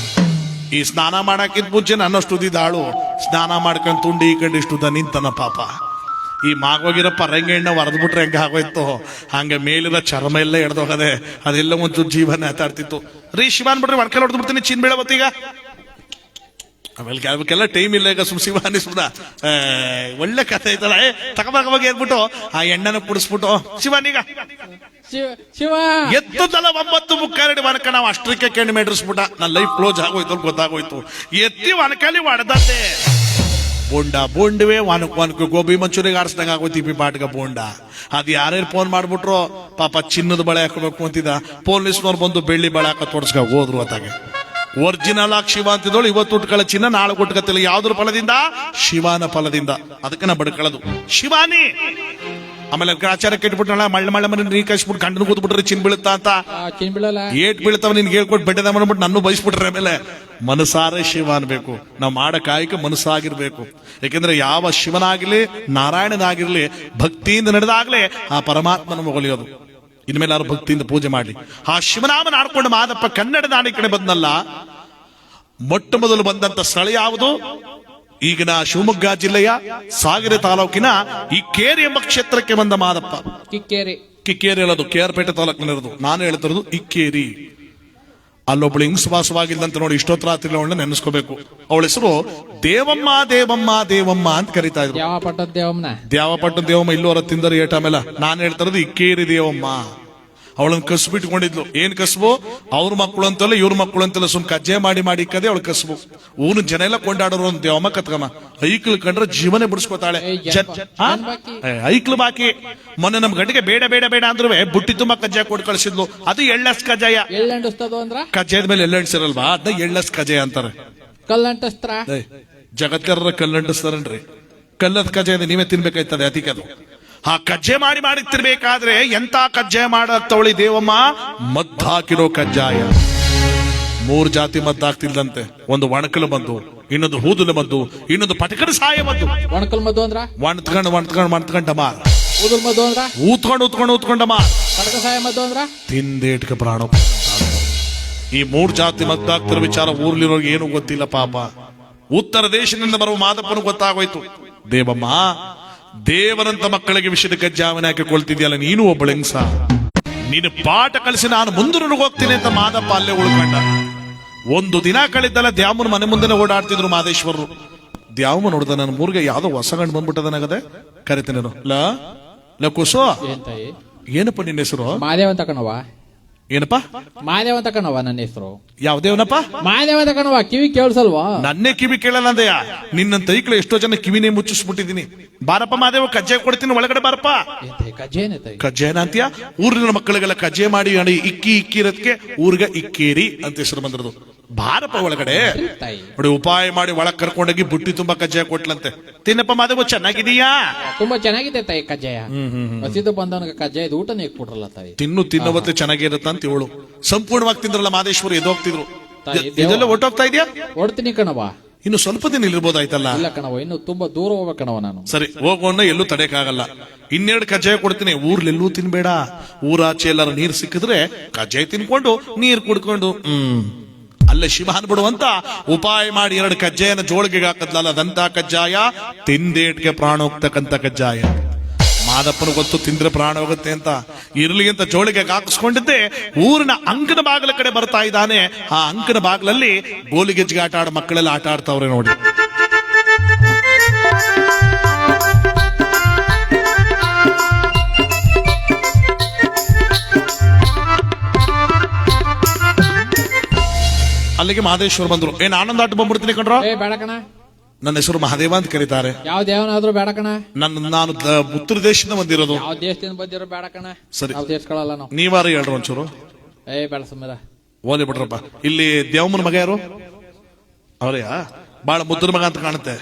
ಈ ಸ್ನಾನ ಮಾಡಕ್ಕಿಂತ ಮುಂಚೆ ನನ್ನಷ್ಟು ಉದಿದಾಳು. ಸ್ನಾನ ಮಾಡ್ಕೊಂಡ್ ತುಂಡಿ ಈ ಕಂಡು ಇಷ್ಟು ನಿಂತನ ಪಾಪ. ಈ ಮಾಗೋಗಿರೋ ಪರಂಗಿ ಎಣ್ಣೆ ಹೊರದ್ಬಿಟ್ರೆ ಹೆಂಗ ಆಗೋಯ್ತು, ಹಂಗೆ ಮೇಲಿರೋ ಚರ್ಮ ಎಲ್ಲ ಎಡ್ದೋಗದೆ. ಅದೆಲ್ಲ ಒಂಚೂರು ಜೀವನ ಆತಾಡ್ತಿತ್ತು. ಶಿವಾನ್ ಬಿಡ್ರಿ ಒಣಕಲ್ ಹೊಡೆದ್ಬಿಡ್ತೀನಿ. ಚಿನ್ ಬೇಳೆ ಬತ್ತೀಗ ಆಮೇಲೆ ಅದಕ್ಕೆಲ್ಲ ಟೈಮ್ ಇಲ್ಲ. ಈಗ ಶಿವ ಅನಿಸ್ಬಿಡ. ಒಳ್ಳೆ ಕಥೆ ಐತಲ್ಲ. ತಗಬಾಗ ಏರ್ಬಿಟ್ಟು ಆ ಎಣ್ಣೆನ ಕುಡಿಸ್ಬಿಟ್ಟು ಶಿವನೀಗ ಶಿವ ಎತ್ತದಲ್ಲ 9:45 ವನಕ. ನಾವು ಅಷ್ಟಕ್ಕೆ ಕೆಂಡು ಮೇಡ್ರಿಸ್ಬಿಟ್ಟ. ನನ್ನ ಲೈಫ್ ಕ್ಲೋಸ್ ಆಗೋಯ್ತು ಗೊತ್ತಾಗೋಯ್ತು. ಎತ್ತಿ ವನಕಲ್ಲಿ ಹೊಡೆದತ್ತೆ. ಬೋಂಡವೇ ಒನಕ್ಕೆ ಗೋಬಿ ಮಂಚೂರಿಗೆ ಆಡಿಸ್ದಂಗ ಆಗೋತಿ ಪಾಟ್ಗ ಬೋಂಡ ಅದ್ ಯಾರ್ಯಾರು ಫೋನ್ ಮಾಡ್ಬಿಟ್ರು ಪಾಪ ಚಿನ್ನದ ಬಳೆ ಹಾಕೋಬೇಕು ಅಂತಿದ್ದ ಪೊಲೀಸ್ನವ್ರು ಬಂದು ಬೆಳ್ಳಿ ಬಳೆ ಹಾಕೋ ತೋರ್ಸ್ಕ ಹೋದ್ರು ಅತ್ತಾಗೆ ಒರಿಜಿನಲ್ ಆಗಿ ಶಿವ ಅಂತಿದ್ದೋಳು ಇವತ್ತು ಉಟ್ಕೊಳ್ಳೋ ಚಿನ್ನ ನಾಳೆ ಉಟ್ಕತ್ತಿಲ್ಲ ಯಾವ್ದ್ರ ಫಲದಿಂದ ಶಿವನ ಫಲದಿಂದ ಅದಕ್ಕೆ ನಾ ಬಡ್ಕೊಳ್ಳೋದು ಶಿವಾನಿ ಆಮೇಲೆ ಆಚಾರ ಕೆಟ್ಬಿಟ್ರಲ್ಲ ಮಳ್ಳ ಮನೆ ನೀ ಕಳ್ಸ್ಬಿಟ್ಟು ಗಂಡನ ಕೂತ್ಬಿಟ್ರೆ ಚಿನ್ ಬೀಳುತ್ತಾ ಅಂತ ಚಿನ್ ಬೀಳಲ್ಲ ಏಟ್ ಬೀಳ್ತಾವ ನಿನ್ಗೆ ಹೇಳ್ಕೊಟ್ಟು ಬೆಟ್ಟದ ಮಾಡ್ಬಿಟ್ಟು ನನ್ನ ಬಯಸ್ಬಿಟ್ರೆ ಆಮೇಲೆ ಮನಸಾರೆ ಶಿವ ಅನ್ಬೇಕು ನಾವು ಮಾಡೋ ಕಾಯಕ ಮನಸ್ಸಾಗಿರ್ಬೇಕು ಯಾಕೆಂದ್ರೆ ಯಾವ ಶಿವನಾಗಿರ್ಲಿ ನಾರಾಯಣನಾಗಿರ್ಲಿ ಭಕ್ತಿಯಿಂದ ನಡೆದಾಗ್ಲೇ ಆ ಪರಮಾತ್ಮನ ಒಲಿಯೋದು ಇನ್ಮೇಲೆ ಯಾರು ಭಕ್ತಿಯಿಂದ ಪೂಜೆ ಮಾಡ್ಲಿ ಆ ಶಿವನಾಮನ ಆಡ್ಕೊಂಡು ಮಾದಪ್ಪ ಕನ್ನಡ ನಾಡಿ ಕಡೆ ಬಂದಲ್ಲ ಮೊಟ್ಟ ಮೊದಲು ಬಂದಂತ ಸ್ಥಳ ಯಾವುದು ಈಗಿನ ಶಿವಮೊಗ್ಗ ಜಿಲ್ಲೆಯ ಸಾಗರ ತಾಲೂಕಿನ ಇಕ್ಕೇರಿ ಎಂಬ ಕ್ಷೇತ್ರಕ್ಕೆ ಬಂದ ಮಾದಪ್ಪ ಕಿಕ್ಕೇರಿ ಹೇಳೋದು ಕೇರ್ಪೇಟೆ ತಾಲೂಕಿನಿರೋದು ನಾನು ಹೇಳ್ತಿರೋದು ಇಕ್ಕೇರಿ ಅಲ್ಲೊಬ್ಳು ಹಿಂಗ್ಸ್ ವಾಸವಾಗಿಲ್ಲಂತ ನೋಡಿ ಇಷ್ಟೊತ್ತು ರಾತ್ರಿ ಅವಳನ್ನ ನೆನೆಸ್ಕೋಬೇಕು ಅವಳ ಹೆಸರು ದೇವಮ್ಮ ದೇವಮ್ಮ ದೇವಮ್ಮ ಅಂತ ಕರಿತಾ ಇದ್ರು ದ್ಯಾವಪಟ್ಟದ ದೇವಮ್ಮ ಇಲ್ಲೋರ ತಿಂದರೆ ಏಟ ಆಮೇಲೆ ನಾನು ಹೇಳ್ತಿರೋದು ಇಕ್ಕೇರಿ ದೇವಮ್ಮ ಅವಳನ್ನ ಕಸ್ಬಿಟ್ಕೊಂಡಿದ್ಲು ಏನ್ ಕಸ್ಬು ಅವ್ರ ಮಕ್ಕಳು ಅಂತಲ್ಲ ಇವ್ರ ಮಕ್ಕಳು ಅಂತಲ್ಲ ಸುಮ್ ಕಜ್ಜೆ ಮಾಡಿ ಕದೆ ಅವಳು ಕಸ್ಬು ಊರಿನ ಜನ ಎಲ್ಲ ಕೊಂಡಾಡೋರು ಅಂತ ದೇವಮ್ಮ ಕತ್ಕಮ್ಮ ಐಕ್ಳು ಕಂಡ್ರೆ ಜೀವನೇ ಬಿಡಿಸ್ಕೊತಾಳೆ ಐಕ್ಳು ಬಾಕಿ ಮೊನ್ನೆ ನಮ್ ಗಂಡಿಗೆ ಬೇಡ ಬೇಡ ಬೇಡ ಅಂದ್ರೂ ಬುಟ್ಟಿ ತುಂಬಾ ಕಜ್ಜಾಯ ಕೊಟ್ಟು ಕಳ್ಸಿದ್ಲು ಅದು ಎಳ್ಳಸ್ ಕಜ್ಜಾಯ ಕಜ್ಜಾಯದ ಮೇಲೆ ಎಳ್ಳೆಣ್ಸಿರಲ್ವಾ ಅದನ್ನ ಎಳ್ಳಸ್ ಕಜ್ಜಾಯ ಅಂತಾರೆ ಜಗತ್ಕರ ಕಲ್ಲಂಟಿಸ್ತಾರನ್ರಿ ಕಲ್ಲದ ಕಜ್ಜಾಯ ನೀವೇ ತಿನ್ಬೇಕಾಯ್ತದೆ ಅದಕ್ಕೆ ಆ ಕಜ್ಜೆ ಮಾಡಿ ತಿರ್ಬೇಕಾದ್ರೆ ಎಂತ ಕಜ್ಜೆ ಮಾಡತ್ತವಳಿ ದೇವಮ್ಮ ಮದ್ದಾಕಿರೋ ಕಜ್ಜಾಯ 3 ಜಾತಿ ಮದ್ದಾಗ್ತಿಲ್ದಂತೆ ಒಂದು ಒಣಕಲು ಬಂದು ಇನ್ನೊಂದು ಹೂದಲು ಬಂದು ಇನ್ನೊಂದು ಪಟಕರ ಸಾಯ ಬಂದು ಒಣಕಲ್ ಮದ್ದು ಅಂದ್ರ ಒಣ್ತ್ಕೊಂಡ ಮಾರ ಊತ್ಕೊಂಡ ಮಾರ ಸಾಯ ಮದ್ದು ಅಂದ್ರ ತಿಂದೇಟ್ಕ ಪ್ರಾಣ ಈ 3 ಜಾತಿ ಮದ್ದಾಗ್ತಿರೋ ವಿಚಾರ ಊರ್ಲಿರೋರ್ಗೆ ಏನು ಗೊತ್ತಿಲ್ಲ ಪಾಪ ಉತ್ತರ ದೇಶದಿಂದ ಬರುವ ಮಾದಪ್ಪನು ಗೊತ್ತಾಗೋಯ್ತು ದೇವಮ್ಮ ದೇವರಂತ ಮಕ್ಕಳಿಗೆ ವಿಷಯದ ಕಜ್ಜಾವನ ಹಾಕಿಕೊಳ್ತಿದ್ಯಲ್ಲ ನೀನು ಒಬ್ಬ ಹೆಂಗ್ಸ ನೀನು ಪಾಠ ಕಲಿಸಿ ನಾನು ಮುಂದೆ ಹೋಗ್ತೀನಿ ಅಂತ ಮಾದಪ್ಪ ಅಲ್ಲೇ ಉಳ್ಕೊಂಡ ಒಂದು ದಿನ ಕಳಿದ್ದಲ್ಲ ದ್ಯಾಮನ ಮನೆ ಮುಂದೆ ಓಡಾಡ್ತಿದ್ರು ಮಾದೇಶ್ವರರು ದ್ಯಾಮ ನೋಡ್ದ ನನ್ನ ಮೂರ್ಗೆ ಯಾವ್ದೋ ಹೊಸ ಗಂಡು ಬಂದ್ಬಿಟ್ಟದನಾಗದೆ ಕರಿತೀನಿ ಲ ಕುಸೋ ಏನಪ್ಪ ನಿನ್ನ ಹೆಸರು ಮಾದೇವ ಅಂತ ಕಣವ ಏನಪ್ಪ ಮಾದೇವ ಅಂತ ಕಣವ ನನ್ನ ಹೆಸರು ಯಾವ್ದೇವನಪ್ಪ ಮಾದೇವ ಅಂತ ಕಣವ ಕಿವಿ ಕೇಳಿಸಲ್ವಾ ನನ್ನೇ ಕಿವಿ ಕೇಳಲ್ಲ ಅಂದಯ್ಯ ನಿನ್ನಂತ ಐಕ್ಳು ಎಷ್ಟೋ ಜನ ಕಿವಿನೇ ಮುಚ್ಚಿಸ್ಬಿಟ್ಟಿದೀನಿ ಬಾರಪ್ಪ ಮಾದೇವ ಕಜ್ಜೆ ಕೊಡ್ತೀನಿ ಒಳಗಡೆ ಬಾರಪ್ಪ ಕಜ್ಜೆನ ಅಂತೀಯ ಊರಿನ ಮಕ್ಕಳಿಗೆಲ್ಲ ಕಜ್ಜೆ ಮಾಡಿ ಇಕ್ಕಿ ಇರೋದಕ್ಕೆ ಊರ್ಗ ಇಕ್ಕೇರಿ ಅಂತ ಹೆಸರು ಬಂದಿರೋದು ಬಾರಪ್ಪ ಒಳಗಡೆ ನೋಡಿ ಉಪಾಯ ಮಾಡಿ ಒಳಗ್ ಕರ್ಕೊಂಡೋಗಿ ಬುಟ್ಟಿ ತುಂಬಾ ಕಜ್ಜಾಯ ಕೊಟ್ಲಂತೆ ತಿನ್ನಪ್ಪ ಮಾದೇವ ಚೆನ್ನಾಗಿದೀಯಾ ತುಂಬಾ ಚೆನ್ನಾಗಿದೆ ತಾಯಿ ಕಜ್ಜಾಯ ಹಸಿದು ಬಂದವನಿಗೆ ಕಜ್ಜಾಯದ ಊಟ ಇಕ್ಬಿಟ್ರಲ್ಲ ತಾಯಿ ತಿನ್ನೋತ್ತೆ ಚೆನ್ನಾಗಿರತ್ತ ಅಂತ ಹೇಳು ಸಂಪೂರ್ಣವಾಗಿ ತಿಂದ್ರಲ್ಲ ಮಾದೇಶ್ವರಿ ಎದೋಗ್ತಿದ್ರು ಇದೆಲ್ಲ ಒಟ್ಟೋಗ್ತಾ ಇದೆಯಾ ಓಡ್ತೀನಿ ಕಣವ ಇನ್ನು ಸ್ವಲ್ಪ ದಿನ ಇರ್ಬೋದಾಯ್ತಲ್ಲ ಇಲ್ಲ ಕಣವ ಇನ್ನು ತುಂಬಾ ದೂರ ಹೋಗ್ಬೇಕಣವ ನಾನು ಸರಿ ಹೋಗೋಣ ಎಲ್ಲೂ ತಡೆಯಕ್ಕಾಗಲ್ಲ 12 ಕಜ್ಜಾಯ ಕೊಡ್ತೀನಿ ಊರ್ಲೆಲ್ಲೂ ತಿನ್ಬೇಡ ಊರಾಚೆ ಎಲ್ಲಾರ ನೀರ್ ಸಿಕ್ಕಿದ್ರೆ ಕಜ್ಜಾಯ ತಿನ್ಕೊಂಡು ನೀರ್ ಕುಡ್ಕೊಂಡು ಅಲ್ಲೇ ಶಿವ ಅನ್ಬಿಡುವಂತ ಉಪಾಯ ಮಾಡಿ 2 ಕಜ್ಜಾಯನ ಜೋಳಿಗೆ ಹಾಕದ್ಲಲ್ಲ ಅದಂತ ಕಜ್ಜಾಯ ತಿಂದೇಟ್ಗೆ ಪ್ರಾಣ ಹೋಗ್ತಕ್ಕಂತ ಕಜ್ಜಾಯ ಮಾದಪ್ಪನ ಗೊತ್ತು ತಿಂದ್ರೆ ಪ್ರಾಣ ಹೋಗುತ್ತೆ ಅಂತ ಇರ್ಲಿ ಅಂತ ಜೋಳಿಗೆ ಹಾಕಿಸ್ಕೊಂಡಿದ್ದೆ ಊರಿನ ಅಂಕನ ಬಾಗಿಲ ಕಡೆ ಬರ್ತಾ ಇದ್ದಾನೆ ಆ ಅಂಕನ ಬಾಗಿಲಲ್ಲಿ ಗೋಲಿಗೆಜ್ಜಿಗೆ ಆಟ ಆಡೋ ಮಕ್ಕಳೆಲ್ಲ ಆಟ ಆಡ್ತಾವ್ರೆ ನೋಡಿ ಅಲ್ಲಿಗೆ ಮಹದೇಶ್ವರ್ ಬಂದ್ರು ಏನ್ ಆನಂದ ಆಟ ಬಂದ್ಬಿಡ್ತೀನಿ ಕಣ್ರ ಬೇಡ ಕಣ ನನ್ನ ಹೆಸರು ಮಹಾದೇವ ಅಂತ ಕರೀತಾರೆ ಯಾವ ದೇವನಾದ್ರೂ ಬೇಡ ಕಣ ನಾನು ಉತ್ತರ ದೇಶದಿಂದ ಬಂದಿರೋದು ಯಾವ ದೇಶದಿಂದ ಬಂದಿರೋ ಬೇಡ ಕಣ ಸರಿ ದೇಶಗಳಲ್ಲ ನಾವು ನೀವಾರು ಹೇಳ್ರು ಒಂಚೂರು ಬೇಡ ಸುಮ್ಮನೆ ಓದಿ ಬಿಟ್ರಪ್ಪ ಇಲ್ಲಿ ದೇವಮ್ಮನ ಮಗ ಯಾರು ಅವರೇ ಬಾಳ ಮುದ್ರ ಮಗ ಅಂತ ಕಾಣುತ್ತೆ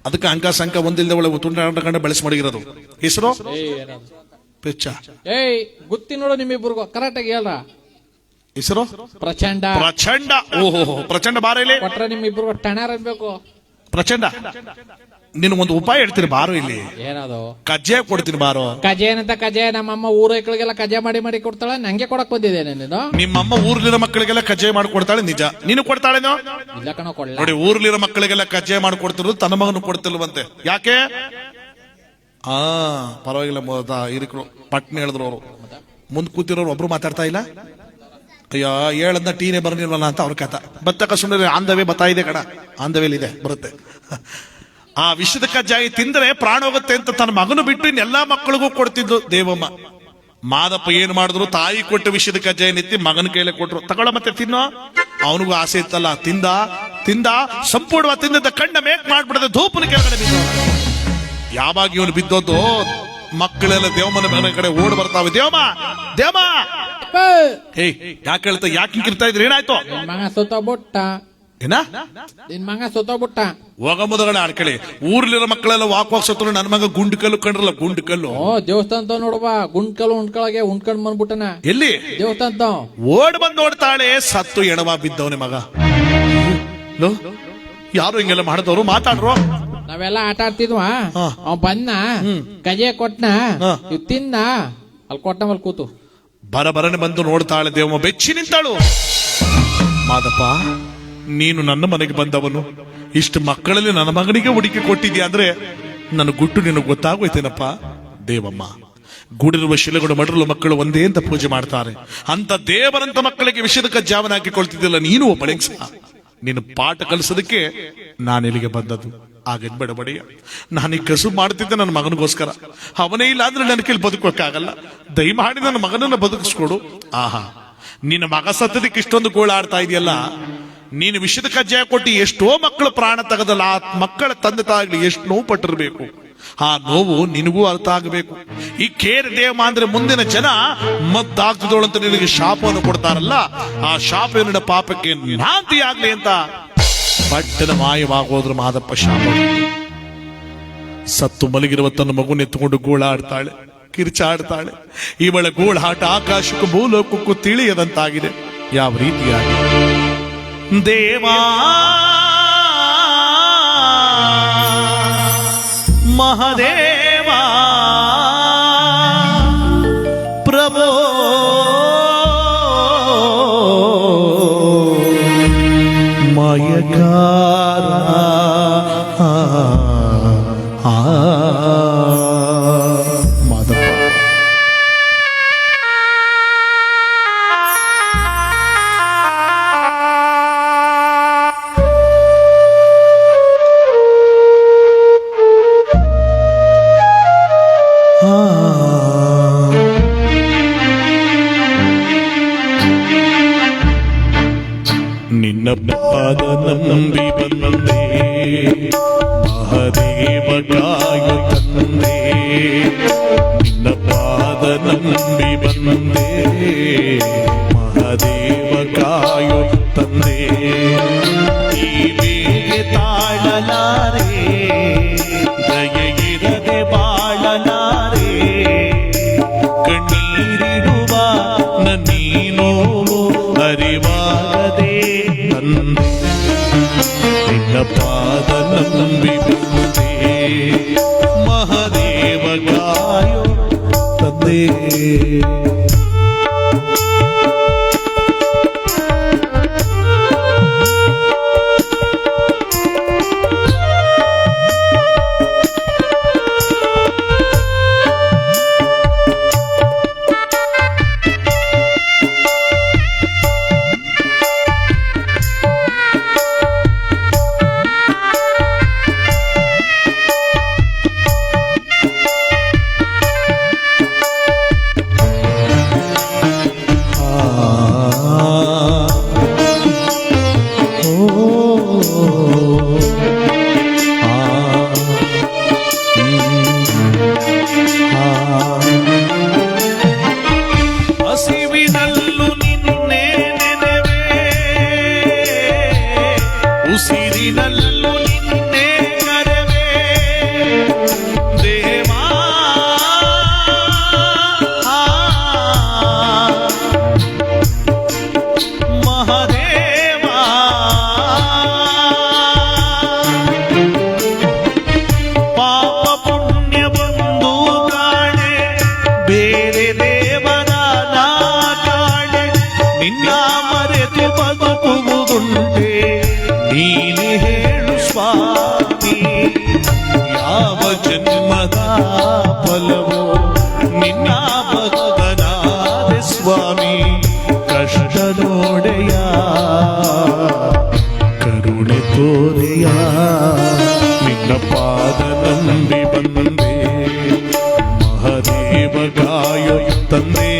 ಅದಕ್ಕೆ ಅಂಕ ಸಂಕ ಒಂದಿಲ್ದೆ ಒಳ್ಳೆ ತುಂಡ ಬೆಳೆಸಿ ಮಡಗಿರೋದು ಹೆಸರು ಪೆಚ್ಚ ಗುತ್ತಿ ನೋಡು ನಿಮ್ಮಿಬ್ಬರಿಗೂ ಕರೆಕ್ಟ್ ಆಗಿ ಹೇಳ್ರ ಹೆಸರು ಪ್ರಚಂಡ ಓಹೋ ಪ್ರಚಂಡ ಬಾರ ಇಲ್ಲಿ ಕೊಟ್ರೆ ನಿಮ್ಮಿಬ್ರು ಟಣರ್ ಅನ್ಬೇಕು ಪ್ರಚಂಡ ನಿನಗೊಂದು ಉಪಾಯ ಹೇಳ್ತೀನಿ ಬಾರೋ ಇಲ್ಲಿ ಏನದು ಕಜ್ಜೆ ಕೊಡ್ತೀನಿ ಬಾರೋ ಕಜೇನಂತ ಕಜೆ ನಮ್ಮಮ್ಮ ಊರೈಕ್ಳಿಗೆಲ್ಲ ಕಜೆ ಮಾಡಿ ಕೊಡ್ತಾಳೆ ನಂಗೆ ಕೊಡಕ್ ಬಂದಿದ್ದೇನೆ ನೀನು ನಿಮ್ಮಮ್ಮ ಊರ್ಲಿರೋ ಮಕ್ಕಳಿಗೆಲ್ಲ ಕಜ್ಜೆ ಮಾಡ್ಕೊಡ್ತಾಳೆ ನಿಜ ನೀನು ಕೊಡ್ತಾಳೇನೋ ಇಲ್ಲ ಕಣೋ ಕೊಡ್ಲ ನೋಡಿ ಊರ್ಲಿರೋ ಮಕ್ಕಳಿಗೆಲ್ಲ ಕಜ್ಜೆ ಮಾಡ್ಕೊಡ್ತಿರೋದು ತನ್ನ ಮಗನು ಕೊಡ್ತಿಲ್ವಂತೆ ಯಾಕೆ ಪರವಾಗಿಲ್ಲ ಹಿರಿಕರು ಪಟ್ನೆ ಹೇಳಿದ್ರು ಅವರು ಮುಂದ್ ಕೂತಿರೋರು ಒಬ್ರು ಮಾತಾಡ್ತಾ ಇಲ್ಲ ಅಯ್ಯೋ ಹೇಳದ್ನ ಟೀನೇ ಬರ್ನಿಲ್ವಲ್ಲ ಅಂತ ಅವ್ರ ಕಥ ಬತ್ತಕ ಸುಮ್ಮನೆ ಆಂದವೇ ಬತ್ತಾ ಇದೆ ಕಣ ಆಂದವೇಲಿದೆ ಬರುತ್ತೆ ಆ ವಿಷದ ಕಜ್ಜಾಯ ತಿಂದ್ರೆ ಪ್ರಾಣ ಹೋಗುತ್ತೆ ಅಂತ ತನ್ನ ಮಗನು ಬಿಟ್ಟು ಇನ್ನೆಲ್ಲಾ ಮಕ್ಕಳಿಗೂ ಕೊಡ್ತಿದ್ದು ದೇವಮ್ಮ ಮಾದಪ್ಪ ಏನ್ ಮಾಡಿದ್ರು ತಾಯಿ ಕೊಟ್ಟ ವಿಷದ ಕಜ್ಜಾಯ ನೆತ್ತಿ ಮಗನ ಕೈಲೆ ಕೊಟ್ರು ತಗೊಳ ಮತ್ತೆ ತಿನ್ನೋ ಅವನಿಗೂ ಆಸೆ ಇತ್ತಲ್ಲ ತಿಂದ ಸಂಪೂರ್ಣವಾಗಿ ತಿಂದ ಕಣ್ಣ ಮೇಕ್ ಮಾಡ್ಬಿಡದೆ ಧೂಪನ ಕೆಳಗಡೆ ಬಿದ್ದು. ಯಾವಾಗ ಇವನು ಬಿದ್ದೋದು ಮಕ್ಕಳೆಲ್ಲ ದೇವಮ್ಮನ ಮನೆ ಕಡೆ ಓಡ್ ಬರ್ತಾವೆ. ದೇವಮ್ಮ ಏಯ್ ಯಾಕೆ ಹೇಳ್ತಾ ಯಾಕೆ ಹಿಂಗಿರ್ತಾ ಇದ್ರಿ? ಏನಾಯ್ತು? ಮಗ ಸೊತ್ತೋಗ್ಬಿಟ್ಟ. ಏನ ನಿನ್ ಮಗ ಸೊತ್ತೋಗ್ಬಿಟ್ಟ. ಹೋಗ ಮೊದಲಗಡೆ ಆಡ್ಕಳಿ. ಊರ್ಲಿರೋ ಮಕ್ಕಳೆಲ್ಲ ವಾಕ್ ಸತ್ತರು. ನನ್ನ ಮಗ ಗುಂಡು ಕಲ್ಲು ಕಂಡ್ರಲ್ಲ, ಗುಂಡು ಕಲ್ಲು. ದೇವಸ್ಥಾನ ನೋಡುವ ಗುಂಡ್ ಕಲ್ಲು ಉಂಡ್ಕೊಳಗೆ ಉಂಡ್ಕೊಂಡ್ ಬಂದ್ಬಿಟ್ಟನ. ಎಲ್ಲಿ? ದೇವಸ್ಥಾನ ಓಡ್ ಬಂದ್ ನೋಡ್ತಾಳೆ, ಸತ್ತು ಎಣವ ಬಿದ್ದವನೇ ಮಗ. ಯಾರು ಹಿಂಗೆಲ್ಲ ಮಾಡಿದವರು? ಮಾತಾಡ್ರು. ನಾವೆಲ್ಲ ಆಟ ಆಡ್ತಿದ್ವ. ಅವ್ ಬಂದ ಕಜೆ ಕೊಟ್ನ, ಇವ್ ತಿನ್ನ ಅಲ್ಲಿ ಕೊಟ್ಟ ಮೇಲೆ ಕೂತು ಬರನೆ ಬಂದು ನೋಡ್ತಾಳೆ. ದೇವಮ್ಮ ಬೆಚ್ಚಿ ನಿಂತಾಳು. ಮಾದಪ್ಪ, ನೀನು ನನ್ನ ಮನೆಗೆ ಬಂದವನು, ಇಷ್ಟು ಮಕ್ಕಳಲ್ಲಿ ನನ್ನ ಮಗನಿಗೆ ಹುಡುಕಿ ಕೊಟ್ಟಿದ್ಯಾ ಅಂದ್ರೆ ನನ್ನ ಗುಟ್ಟು ನಿನಗೆ ಗೊತ್ತಾಗೋಯ್ತೇನಪ್ಪ. ದೇವಮ್ಮ, ಗೂಡಿರುವ ಶಿಲೆಗಳು ಮಡರಲು ಮಕ್ಕಳು ಒಂದೇ ಅಂತ ಪೂಜೆ ಮಾಡ್ತಾರೆ. ಅಂತ ದೇವರಂತ ಮಕ್ಕಳಿಗೆ ವಿಷದ ಕಜ್ಜಾವನ ಹಾಕಿಕೊಳ್ತಿದ್ದಿಲ್ಲ ನೀನು ಒಬ್ಬಳಿಗೆ ಸಹ. ನೀನು ಪಾಠ ಕಲಿಸೋದಕ್ಕೆ ನಾನಿಲ್ಲಿಗೆ ಬಂದದ್ದು. ಆಗ ಬಡಬಡಿಯ ನಾನೀಗ ಕಸು ಮಾಡ್ತಿದ್ದೆ ನನ್ನ ಮಗನಿಗೋಸ್ಕರ. ಅವನೇ ಇಲ್ಲ ಅಂದ್ರೆ ನನ್ನ ಕೈಲಿ ಬದುಕೋಕ್ಕಾಗಲ್ಲ. ದಯಮಾಡಿ ನನ್ನ ಮಗನನ್ನ ಬದುಕಿಸ್ಕೊಡು. ಆಹಾ, ನಿನ್ನ ಮಗ ಸತ್ತದಕ್ಕೆ ಇಷ್ಟೊಂದು ಗೋಳಾಡ್ತಾ ಇದೆಯಲ್ಲ. ನೀನು ವಿಷದ ಕಜ್ಜಾಯ ಕೊಟ್ಟು ಎಷ್ಟೋ ಮಕ್ಕಳು ಪ್ರಾಣ ತೆಗೆದಲ್ಲ. ಆ ಮಕ್ಕಳ ತಂದೆ ತಾಯಿಗಳು ಎಷ್ಟು ನೋವು ಪಟ್ಟಿರ್ಬೇಕು. ಆ ನೋವು ನಿನಗೂ ಅರ್ಥ ಆಗಬೇಕು. ಈ ಕೇರ್ ದೇವ ಅಂದ್ರೆ ಮುಂದಿನ ಜನ ಮದ್ದಾಗ್ತದೋಳು ಅಂತ ನಿನಗೆ ಶಾಪವನ್ನು ಕೊಡ್ತಾರಲ್ಲ, ಆ ಶಾಪ ನಿನ್ನ ಪಾಪಕ್ಕೆ ನಾಂತಿ ಆಗ್ಲಿ ಅಂತ ಪಟ್ಟಣ ಮಾಯವಾಗೋದ್ರ ಮಾದಪ್ಪ ಶಾಪ. ಸತ್ತು ಮಲಗಿರುವ ತನ್ನ ಮಗುನ ಎತ್ತುಕೊಂಡು ಗೋಳಾಡ್ತಾಳೆ, ಕಿರ್ಚಾಡ್ತಾಳೆ. ಇವಳ ಗೋಳಾಟ ಆಕಾಶಕ್ಕೂ ಭೂಲೋಕಕ್ಕೂ ತಿಳಿಯದಂತಾಗಿದೆ. ಯಾವ ರೀತಿಯಾಗಿ ದೇವಾ ಮಹದೇವಾ ಪ್ರಭೋ ಮಾಯಕಾರ ಮಾದಪ್ಪ. ನಿನ್ನ ಪಾದ ನಂಬಿ ಬಂದೆ ಮಹದೇವ ಕಾಯು ತಂದೆ. ನಿನ್ನ ಪಾದ ನಂಬಿ ಬಂದೆ ಮಹದೇವ ಕಾಯು ತಂದೆ. ಈ ಬೇಗೆ ತಾಳಲಾರೆ, ದಯೆಯಿರದೆ ಬಾಳಲಾರೆ. ಕಣ್ಣೀರಿಡುವ ನನ್ನೀನೋ ಅರಿವಾಗದೆ ತಂದೆ. ನಿನ್ನ ಪಾದ ನಂಬಿ ಬಂದೆ ಮಹದೇವ ಕಾಯೋ ತಂದೆ. ಹಸಿವಿನಲ್ಲೂ ನಿನ್ನೆ ನೆನವೇ, ಉಸಿರಿನಲ್ಲೂ ನಿನ್ನೆ ಕರವೇ. ದೇವಾ ಮಹದೇವಾ, ಪಾಪ ಪುಣ್ಯ ಬಂದು ಕಾಣೆ ಬೇರೆ ದೇವರ ನಾ ಕಾಣೆ. ನಿನ್ನ ಮರೆತು ಬದುಕುವುದುಂಟೆ, ನೀನೆ ಹೇಳು ಸ್ವಾಮಿ. ಯಾವ ಜನ್ಮದ ಫಲವೋ ನಿನ್ನ ಭಕ್ತನಾದ ಸ್ವಾಮಿ. ಕಷ್ಟ ನೋಡೆಯ ಕರುಣೆ ತೋರೆಯ. ನಿನ್ನ ಪಾದ ನಂಬಿ ಬಂದೆ ಮಹದೇವ ಕಾಯೋ ತಂದೆ.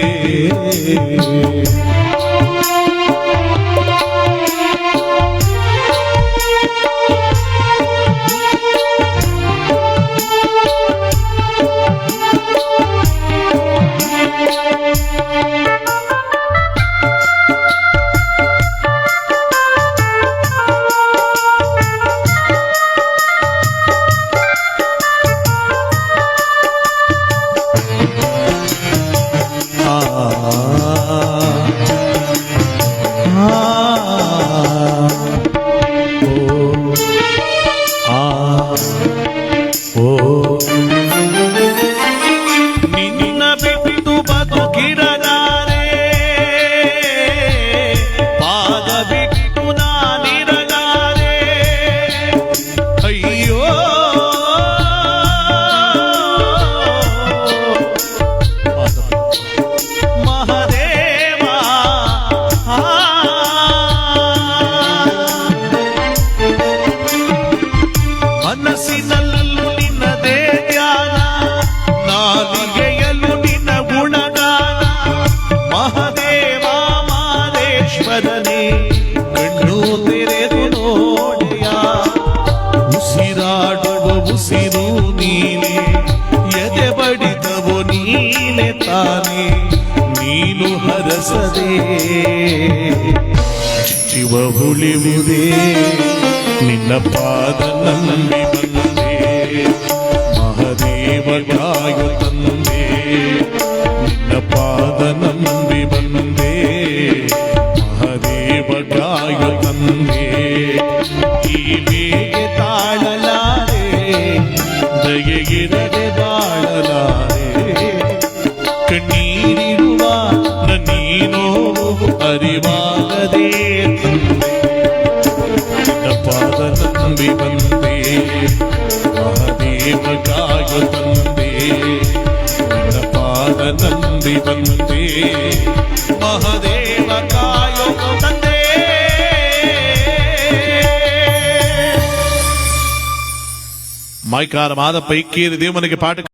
ಹರಸದೆ ಜೀವ ಉಳಿವುದೇ ನಿನ್ನ ಪಾದ ನಂಬಿ ಬಂದೆ ಮಹದೇವ ಕಾಯು ತಂದೆ ನಿನ್ನ ಪಾದ ನಂಬಿ ಬಂದೆ ಮಹದೇವ ಕಾಯು ತಂದೆ ಈ ಬೇಗೆ ತಾಳಲಾರೆ ದಯೆಗಿರದೆ ಬಾಳಲಾರೆ ಕಣ್ಣೀರಿರುವ ನೀನೋ ಅರಿವಾಗದೆ ನಿನ್ನ ಪಾದ ನಂಬಿ ಬಂದೆ ಮಹಾದೇವ ಕಾಯು ತಂದೆ ನಿನ್ನ ಪಾದ ನಂಬಿ ಬಂದೆ ಮಹಾದೇವ ಕಾಯು ತಂದೆ ಮೈಕಾರ ಮಾದ ಪೈಕೇರಿ ದೇವನಿಗೆ ಪಾಠ